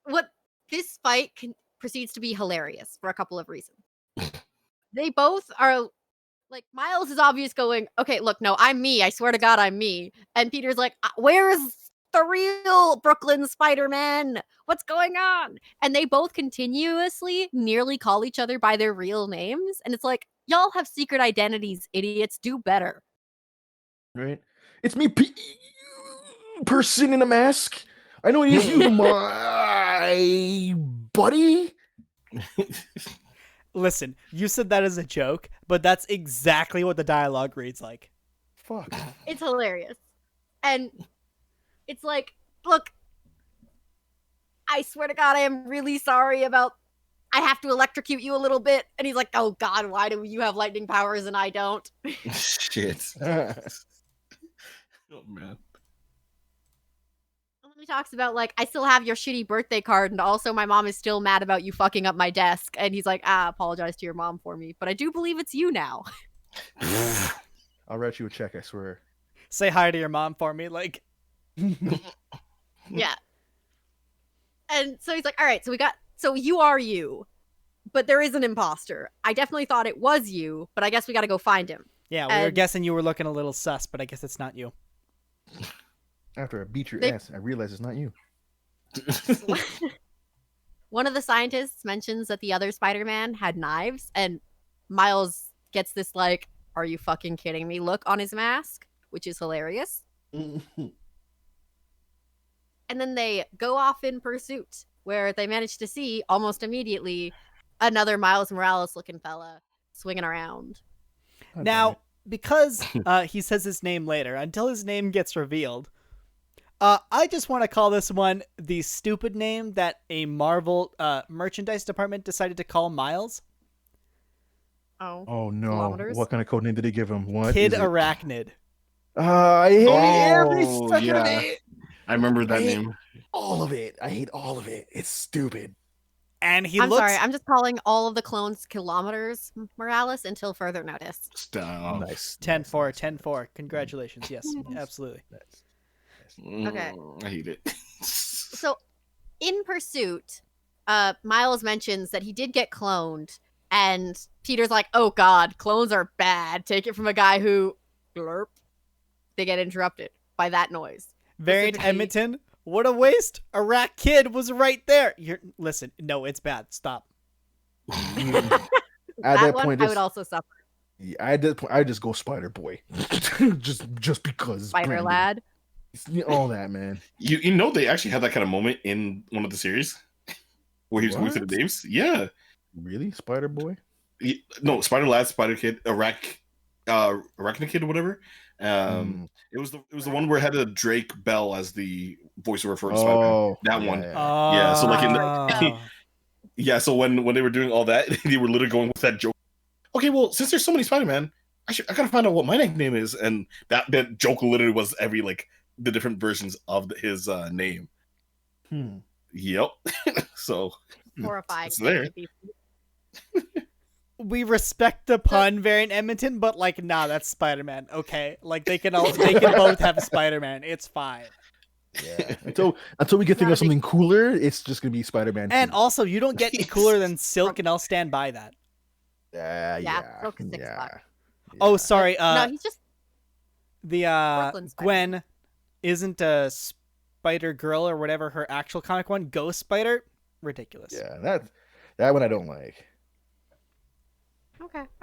what this fight proceeds to be hilarious for a couple of reasons. They both are like, Miles is obvious going, okay, look, no, I'm me. I swear to God, I'm me. And Peter's like, where's the real Brooklyn Spider-Man? What's going on? And they both continuously nearly call each other by their real names. And it's like, y'all have secret identities, idiots. Do better. Right? It's me, person in a mask. I know it is you, my buddy. Listen, you said that as a joke, but that's exactly what the dialogue reads like. Fuck. It's hilarious. And it's like, look, I swear to God, I am really sorry about, I have to electrocute you a little bit. And he's like, oh God, why do you have lightning powers and I don't? Shit. Oh man. He talks about, like, I still have your shitty birthday card, and also my mom is still mad about you fucking up my desk. And he's like, apologize to your mom for me, but I do believe it's you now. I'll write you a check, I swear. Say hi to your mom for me, like. Yeah. And so he's like, all right, so you are you, but there is an imposter. I definitely thought it was you, but I guess we gotta go find him. Yeah, we were guessing you were looking a little sus, but I guess it's not you. After I beat your ass, I realize it's not you. One of the scientists mentions that the other Spider-Man had knives, and Miles gets this, like, are you fucking kidding me look on his mask, which is hilarious. And then they go off in pursuit, where they manage to see, almost immediately, another Miles Morales-looking fella swinging around. God Now, because he says his name later, until his name gets revealed, I just want to call this one the stupid name that a Marvel merchandise department decided to call Miles. Oh no! Kilometers? What kind of code name did they give him? What? Kid is it? Arachnid. I hate every Oh, second yeah. of it. I remember that I hate name. all of it. I hate all of it. It's stupid. And he I'm looks... sorry, I'm just calling all of the clones Kilometers Morales until further notice. Stop. Nice. 10-4, 10-4. Congratulations. Yes, absolutely. Okay. I hate it. So, in pursuit, Miles mentions that he did get cloned, And Peter's like, oh god, clones are bad. Take it from a guy who, blurp. They get interrupted by that noise. Variant Specifically- Edmonton, what a waste. A rat kid was right there. Listen, no, it's bad. Stop. At that that one, point, I would also suffer. yeah, at that point, I just go Spider Boy, just because. Spider Brandon. Lad. All that, man. You know they actually had that kind of moment in one of the series where he was going through the What? names. Yeah. Really, Spider Boy? No, Spider Lad, Spider Kid, Arachne Kid, or whatever. It was the one where it had a Drake Bell as the voiceover for Spider-Man. That one. Yeah. Yeah, so like in Oh. Yeah, so when they were doing all that, they were literally going with that joke. Okay, well, since there's so many Spider-Man, I gotta find out what my nickname is, and that joke literally was every like the different versions of his name. Yep. So Horrifying. it's there. We respect the pun, Variant Edmonton, but like, nah, that's Spider-Man. Okay, like they can both have Spider-Man. It's fine. Yeah. Until we can think of something cooler, it's just gonna be Spider-Man. And 2. also, you don't get any cooler than Silk, and I'll stand by that. Yeah. Silk is $6. Oh, sorry. No, he's just The Brooklyn Spider. Gwen isn't a Spider Girl or whatever her actual comic one. Ghost Spider, ridiculous. Yeah, that one I don't like.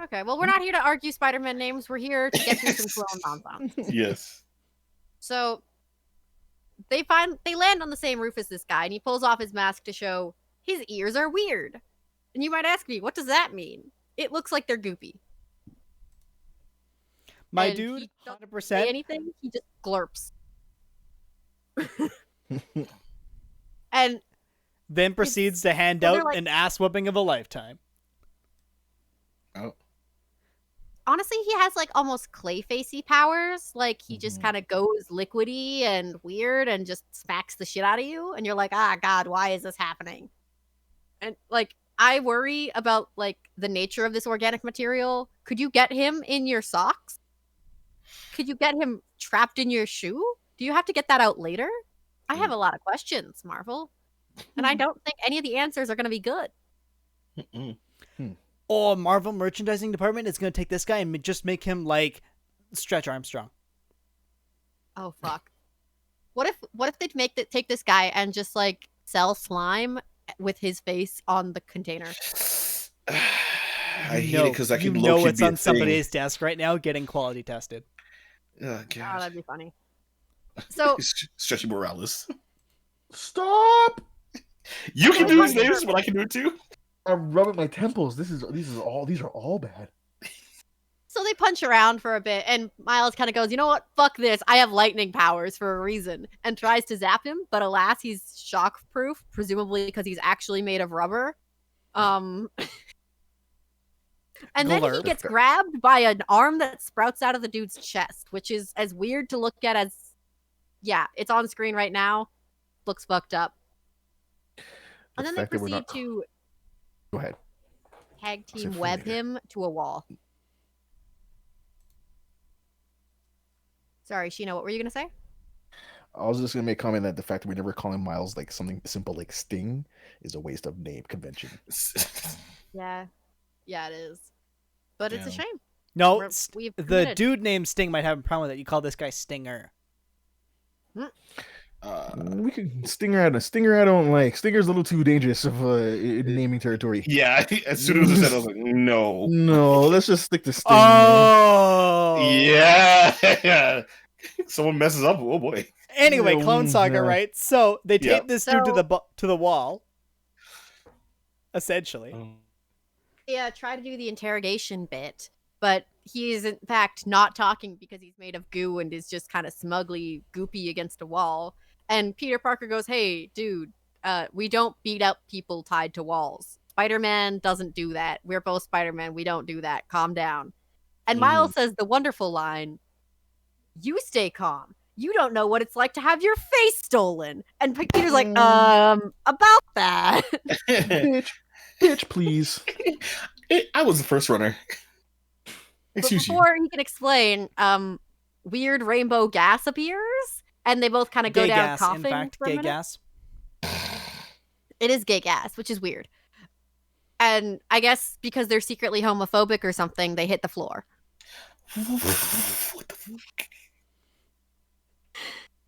Okay. Well, we're not here to argue Spider-Man names. We're here to get through some clone nonsense. Yes. So they land on the same roof as this guy, and he pulls off his mask to show his ears are weird. And you might ask me, what does that mean? It looks like they're goopy. My And dude, he doesn't 100%. say anything. He just glurps. And Then proceeds to hand well, out they're like- an ass whooping of a lifetime. Oh. honestly, he has like almost Clayfacey powers. Like he just kind of goes liquidy and weird and just smacks the shit out of you, and you're like, ah, God, why is this happening? And like, I worry about like the nature of this organic material. Could you get him in your socks? Could you get him trapped in your shoe? Do you have to get that out later? I have a lot of questions, Marvel, and I don't think any of the answers are going to be good. Or Marvel merchandising department is going to take this guy and just make him like Stretch Armstrong. Oh fuck! What if they take this guy and just like sell slime with his face on the container? I hate it because that you could know low-key it's be a on thing. somebody's desk right now getting quality tested. Oh, Oh, God. that'd be funny. So Stretchy Morales. Stop! You can Oh, do his my names, God. but I can do it too. I'm rubbing my temples. These are all bad. So they punch around for a bit, and Miles kind of goes, you know what? Fuck this. I have lightning powers for a reason, and tries to zap him, but alas, he's shock-proof, presumably because he's actually made of rubber. And then he Glurp. gets grabbed by an arm that sprouts out of the dude's chest, which is as weird to look at as... Yeah, it's on screen right now. Looks fucked up. And then they fact that we're proceed not- to Go ahead. tag Say team for web later. him to a wall. Sorry, Sheena, what were you going to say? I was just gonna make a comment that the fact that we never call him Miles like something simple like Sting is a waste of name convention. Yeah. Yeah, it is. But it's a Yeah. shame. No, We've the committed. dude named Sting might have a problem with that. You call this guy Stinger. We can Stinger. I don't like. Stinger's a little too dangerous of in naming territory. Yeah, as soon as I said, I was like, no. No, let's just stick to Sting. Oh, Yeah. Someone messes up. Oh boy. Anyway, Yeah, Clone Saga, yeah. right? So they tape Yeah. this dude to So- the wall, essentially. Yeah, try to do the interrogation bit, but he is in fact not talking because he's made of goo and is just kind of smugly goopy against a wall. And Peter Parker goes, "Hey, dude, we don't beat up people tied to walls. Spider-Man doesn't do that. We're both Spider-Man. We don't do that. Calm down." And Miles says the wonderful line, "You stay calm. You don't know what it's like to have your face stolen." And Peter's like, about that." bitch, please. I was the first runner. But Excuse you. before he can explain, weird rainbow gas appears, and they both kind of go Gay down gas, coughing in fact, for a gay minute. gas. It is gay gas, which is weird. And I guess because they're secretly homophobic or something, they hit the floor. What the fuck?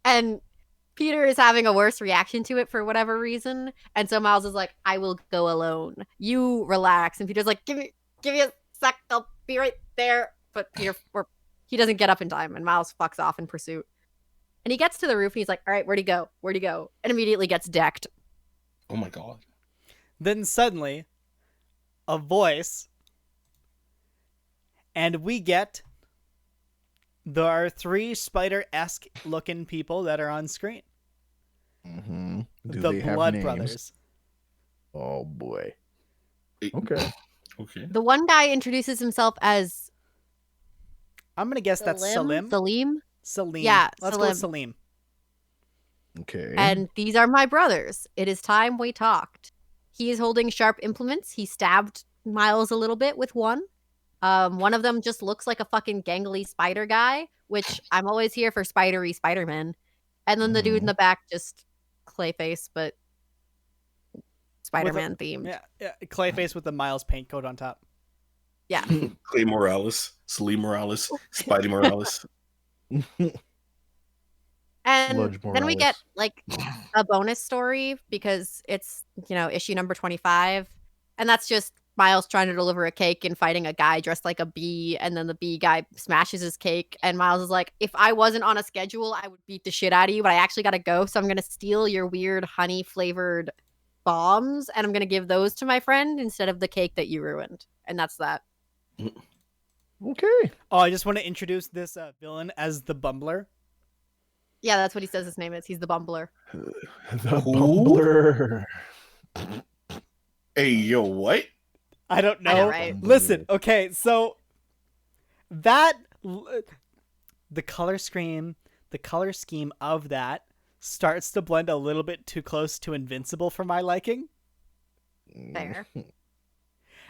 And Peter is having a worse reaction to it for whatever reason. And so Miles is like, I will go alone. You relax. And Peter's like, give me a sec. I'll be right there. But he doesn't get up in time, and Miles fucks off in pursuit. And he gets to the roof, and he's like, all right, where'd he go? And immediately gets decked. Oh my god. Then suddenly, a voice, and we get there are 3 spider-esque looking people that are on screen. Mm-hmm. The Blood Brothers. Oh boy. Okay. Okay. The one guy introduces himself as I'm gonna guess that's Salim. Salim? Yeah, let's Salim. go with Salim. Okay. And these are my brothers. It is time we talked. He is holding sharp implements. He stabbed Miles a little bit with one. One of them just looks like a fucking gangly spider guy, which I'm always here for spidery Spider-Man. And then the dude in the back just Clayface, but Spider-Man themed. Yeah, Clayface with the Miles paint coat on top. Yeah. Clay Morales, Salim Morales, Spidey Morales. And then we get like a bonus story because it's, issue number 25. And that's just Miles trying to deliver a cake and fighting a guy dressed like a bee. And then the bee guy smashes his cake. And Miles is like, if I wasn't on a schedule, I would beat the shit out of you. But I actually got to go. So I'm going to steal your weird honey flavored bombs. And I'm going to give those to my friend instead of the cake that you ruined. And that's that. Okay. Oh, I just want to introduce this villain as the Bumbler. Yeah, that's what he says his name is. He's the Bumbler. The Bumbler. Hey, yo, what? I don't know. I know, right? Listen, okay, so the color scheme of that starts to blend a little bit too close to Invincible for my liking. Fair.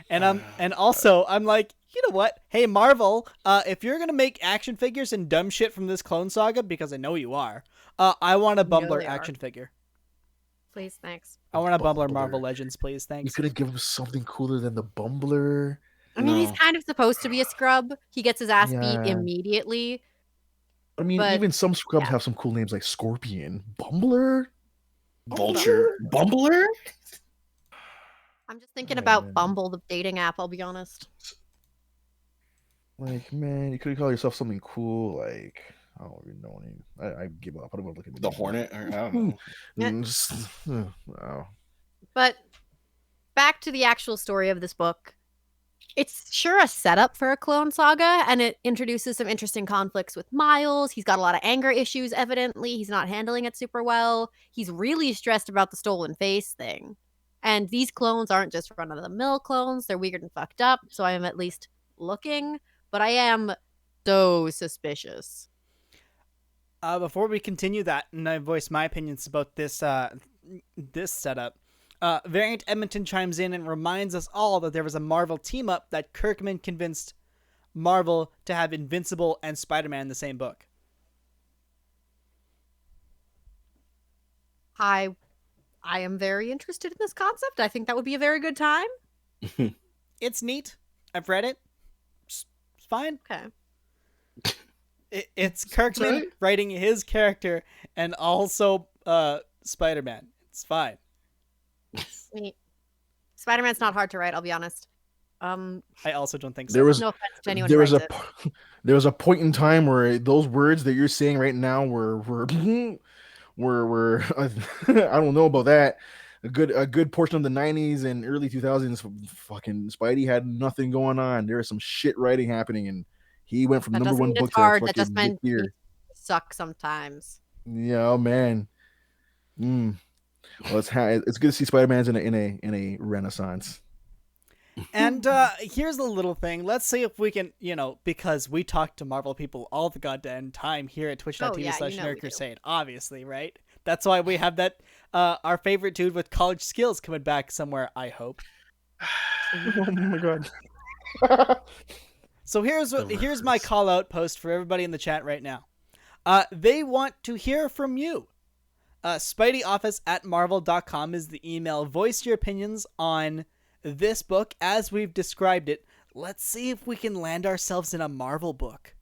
And also I'm like, you know what? Hey, Marvel, if you're gonna make action figures and dumb shit from this Clone Saga, because I know you are, I want a Bumbler action figure. Please, thanks. I want a Bumbler Marvel Legends, please, thanks. You could have given him something cooler than the Bumbler. I mean, he's kind of supposed to be a scrub. He gets his ass beat immediately. I mean, even some scrubs have some cool names like Scorpion. Bumbler? Vulture? Bumbler? I'm just thinking about Bumble, the dating app, I'll be honest. Like, man, you could call yourself something cool, like, I don't even know any. I give up. I don't want to look at the Hornet. I don't know. Wow. But back to the actual story of this book. It's sure a setup for a Clone Saga, and it introduces some interesting conflicts with Miles. He's got a lot of anger issues, evidently. He's not handling it super well. He's really stressed about the stolen face thing. And these clones aren't just run-of-the-mill clones. They're weird and fucked up, so I am at least looking. But I am so suspicious. Before we continue that, and I voice my opinions about this this setup, Variant Edmonton chimes in and reminds us all that there was a Marvel team-up that Kirkman convinced Marvel to have Invincible and Spider-Man in the same book. I am very interested in this concept. I think that would be a very good time. It's neat. I've read it. It's fine. Okay. It's Kirkman writing his character and also Spider-Man. It's fine. Sweet. Spider-Man's not hard to write, I'll be honest. I also don't think so. There was no offense to anyone there who was writes a there was a point in time where those words that you're saying right now were I don't know about that. A good portion of the 90s and early 2000s, fucking Spidey had nothing going on. There was some shit writing happening, and he went from that number doesn't one mean book it's hard. to That just fucking meant here. suck sometimes. Yeah, oh, man. Well, it's good to see Spider-Man's in a renaissance. And here's the little thing. Let's see if we can, because we talk to Marvel people all the goddamn time here at twitch.tv/NerdCrusade, obviously, right? That's why we have that, our favorite dude with college skills coming back somewhere, I hope. Oh my god. So here's my call out post for everybody in the chat right now. They want to hear from you. SpideyOffice@marvel.com is the email. Voice your opinions on this book, as we've described it, let's see if we can land ourselves in a Marvel book.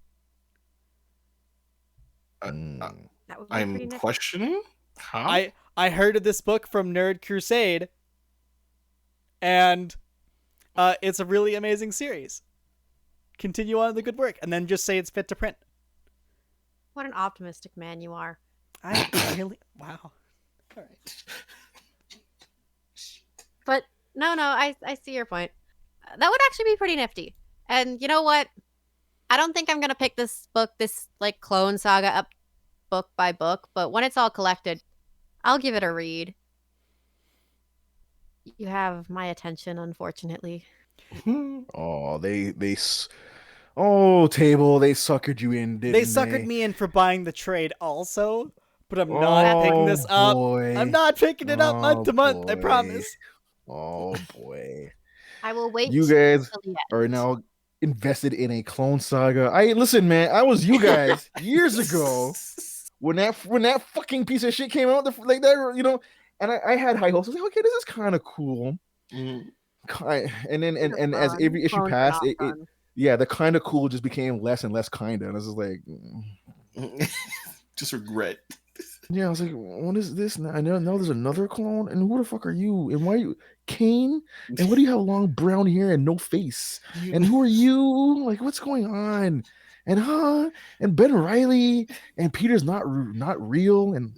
That would be pretty I'm nifty. questioning how. I heard of this book from Nerd Crusade, and it's a really amazing series. Continue on the good work, and then just say it's fit to print. What an optimistic man you are. I really wow. All right. But no, I see your point. That would actually be pretty nifty. And you know what? I don't think I'm gonna pick this book, this like Clone Saga, up book by book. But when it's all collected, I'll give it a read. You have my attention, unfortunately. Oh, oh, Table, they suckered you in, didn't They they? suckered me in for buying the trade also, but I'm not picking this up. Boy. I'm not picking it up month to month, I boy. promise. Oh, boy. I will wait. You guys till the are end. now invested in a Clone Saga. Listen, man, I was you guys years ago when that fucking piece of shit came out, like that, you know, and I had high hopes. I was like, okay, this is kind of cool. And then and as every issue Clones passed, are it fun. yeah, the kind of cool just became less and less kind of, and I was just like, Just regret. yeah, I was like, what is this now? I know there's another clone, and who the fuck are you? And why are you Kane? And what do you have long brown hair and no face? And who are you? Like, what's going on? And Ben Riley and Peter's not real. And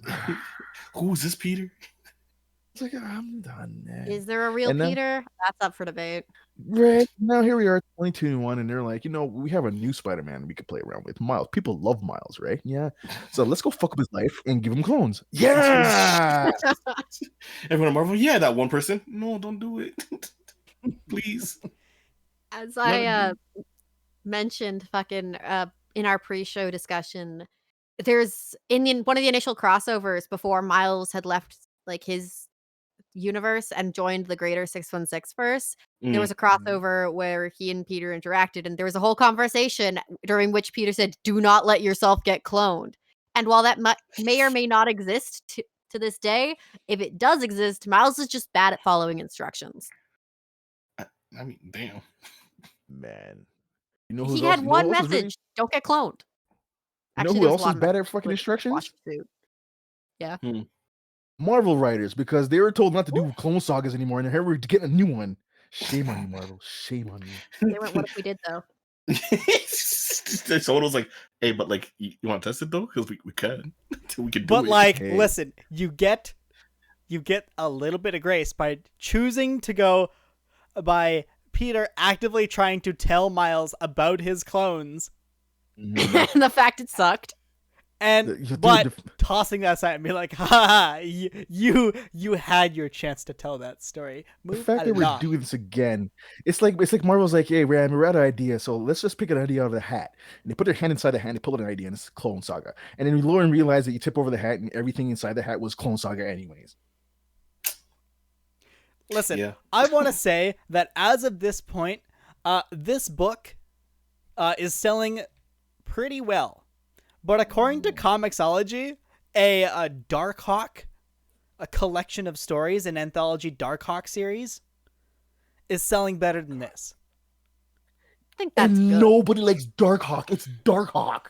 who's this Peter? it's like, I'm done, man. Is there a real And then- Peter? That's up for debate. Right now, here we are, 22-1, and they're like, we have a new Spider-Man we could play around with. Miles, people love Miles, right? Yeah, so let's go fuck up his life and give him clones. Yeah, Everyone at Marvel, yeah, that one person. No, don't do it, please. As I mentioned, fucking in our pre-show discussion, there's in one of the initial crossovers before Miles had left like his universe and joined the greater 616 verse. There was a crossover where he and Peter interacted, and there was a whole conversation during which Peter said, "Do not let yourself get cloned." And while that may or may not exist to this day, if it does exist, Miles is just bad at following instructions. I mean, damn. man. You know He who's had also, one you know who else is message: really- don't get cloned. You know Actually, who there was else is one bad message, at fucking but instructions? wash the suit. Yeah. Marvel writers, because they were told not to do clone sagas anymore, and here we're getting a new one. Shame on you, Marvel. Shame on you. They went, "What if we did though?" Someone was like, "Hey, but like, you want to test it though? Because we can, we can do But it." like, Hey. listen, you get a little bit of grace by choosing to go by Peter actively trying to tell Miles about his clones, And the fact it sucked. and Dude, but tossing that aside and be like, "Ha! You had your chance to tell that story." The Move fact that we're along. doing this again, it's like Marvel's like, hey, Ram, we're out of idea, so let's just pick an idea out of the hat. And they put their hand inside the hat, and they pull out an idea, and it's Clone Saga. And then Lauren realized that you tip over the hat, and everything inside the hat was Clone Saga, anyways. Listen, Yeah. I want to say that as of this point, this book is selling pretty well. But according to Comixology, a Darkhawk, a collection of stories, an anthology Darkhawk series, is selling better than this. I think that's And good. nobody likes Darkhawk. It's Darkhawk.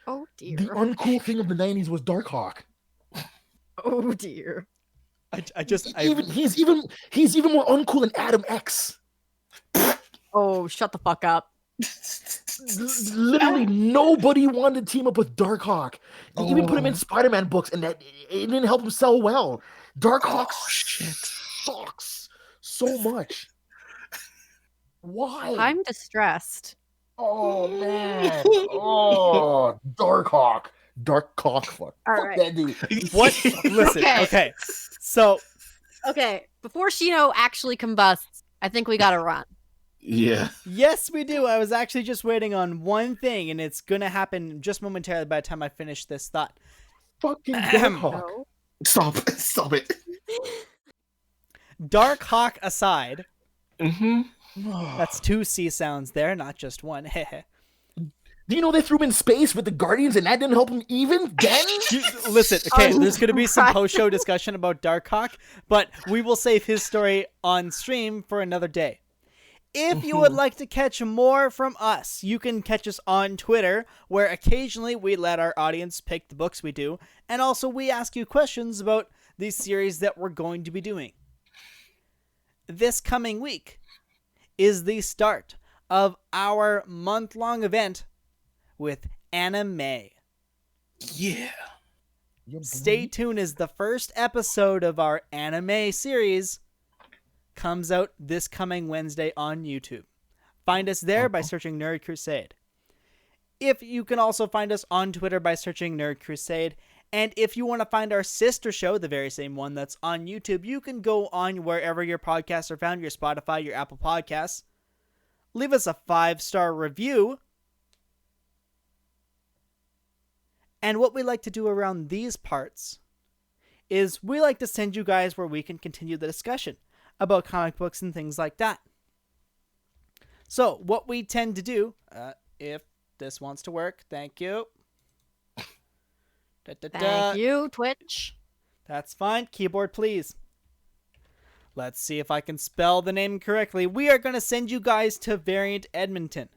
Oh dear. The uncool thing of the 90s was Darkhawk. Oh dear. He's even more uncool than Adam X. Oh, shut the fuck up. Literally nobody wanted to team up with Darkhawk. They even put him in Spider-Man books, and that it didn't help him sell well. Darkhawk sucks so much. Why? I'm distressed. Oh man. Oh, Darkhawk. Darkhawk. Fuck. All Fuck right. that dude. What? Listen, okay. So, Okay, before Shino actually combusts, I think we gotta run. Yeah. yes, we do. I was actually just waiting on one thing, and it's going to happen just momentarily by the time I finish this thought. Fucking Darkhawk. No. Stop it. Darkhawk aside, Mm-hmm. that's two C sounds there, not just one. Do you know they threw him in space with the Guardians and that didn't help him even then? Listen, okay, Oh, there's going to be some right. post-show discussion about Darkhawk, but we will save his story on stream for another day. If you would like to catch more from us, you can catch us on Twitter, where occasionally we let our audience pick the books we do, and also we ask you questions about the series that we're going to be doing. This coming week is the start of our month-long event with anime. Yeah. Stay tuned, as the first episode of our anime series comes out this coming Wednesday on YouTube. Find us there by searching Nerd Crusade. If you can also find us on Twitter by searching Nerd Crusade. And if you want to find our sister show, the very same one that's on YouTube, you can go on wherever your podcasts are found, your Spotify, your Apple Podcasts. Leave us a 5-star review. And what we like to do around these parts is we like to send you guys where we can continue the discussion about comic books and things like that. So what we tend to do, if this wants to work, thank you. Thank you, Twitch. That's fine. Keyboard, please. Let's see if I can spell the name correctly. We are going to send you guys to Variant Edmonton.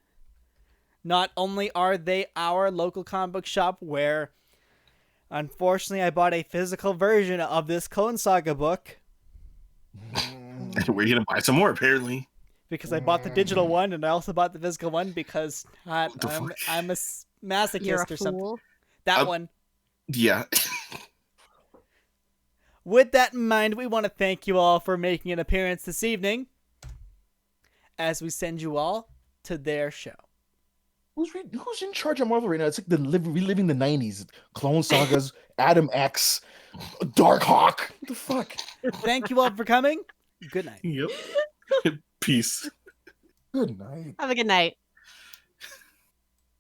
Not only are they our local comic book shop where, unfortunately, I bought a physical version of this Clone Saga book. We're going to buy some more, apparently. Because I bought the digital one, and I also bought the physical one because I'm a masochist You're a or something. fool. That one. Yeah. With that in mind, we want to thank you all for making an appearance this evening as we send you all to their show. Who's in charge of Marvel right now? It's like reliving the 90s. Clone Sagas, Adam X, Darkhawk. What the fuck? Thank you all for coming. Good night. Yep. Peace. Good night. Have a good night.